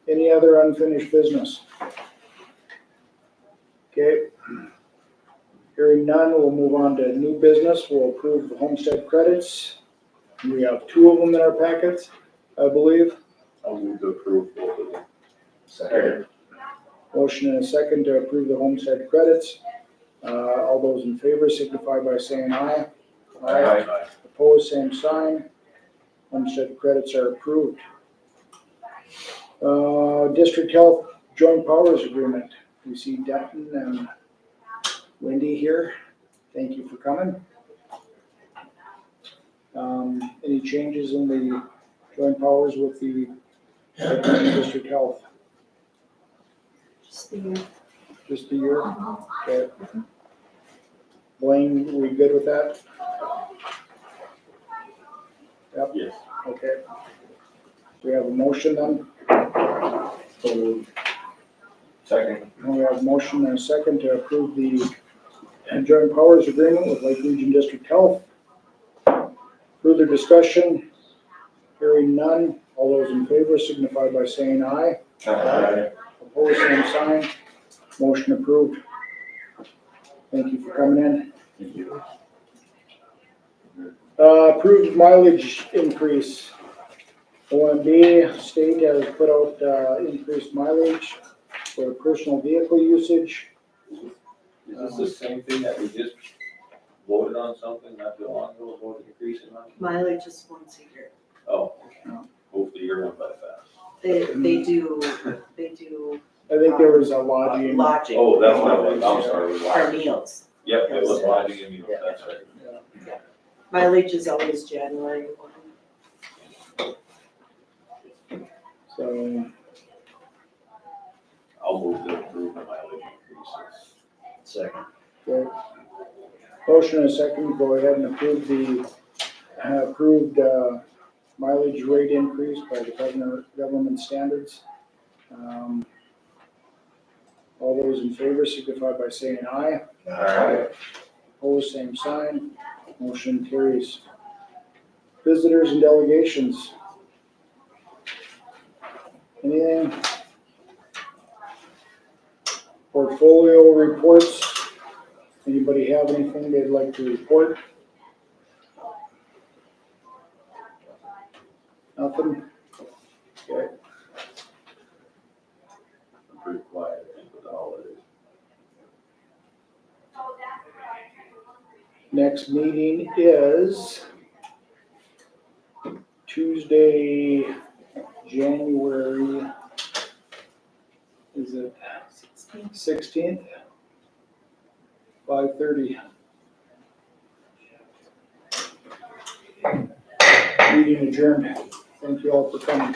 Any other unfinished business? Okay. Hearing none, we'll move on to new business. We'll approve the homestead credits. We have 2 of them in our packets, I believe. I'll move to approve both of them. second, Motion and a second to approve the homestead credits. All those in favor signify by saying aye. Aye. Opposed, same sign. Homestead credits are approved. District Health Joint Powers Agreement. We see Denton and Wendy here. Thank you for coming. Any changes in the joint powers with the District Health? Just the year. Just a year? Okay. Blaine, we good with that? Yep. Yes. Okay. We have a motion then? Second. And we have a motion and a second to approve the joint powers agreement with Lake Region District Health. Further discussion? Hearing none. All those in favor signify by saying aye. Aye. Opposed, same sign. Motion approved. Thank you for coming in. Thank you. Approved mileage increase. OMB state has put out increased mileage for personal vehicle usage. Is this the same thing that we just voted on something not too long ago, about increasing on? Mileage is once a year. Oh, hopefully you're one by fast. They do I think there was a lodging. lodging. Oh, that's what it was, I'm sorry. it was For lodging. meals. Yep, it was lodging and meals, that's right. Mileage is always January 1. So, I'll move to approve the mileage increases. second. okay. Motion and a second, go ahead and approve the approved mileage rate increase by the government standards. All those in favor signify by saying aye. Aye. Opposed, same sign. Motion carries. Visitors and delegations. Anything? Portfolio reports. Anybody have anything they'd like to report? Nothing? Okay. Pretty quiet with the holidays. Next meeting is Tuesday, January, is it 16th? 5:30. Meeting adjourned. Thank you all for coming.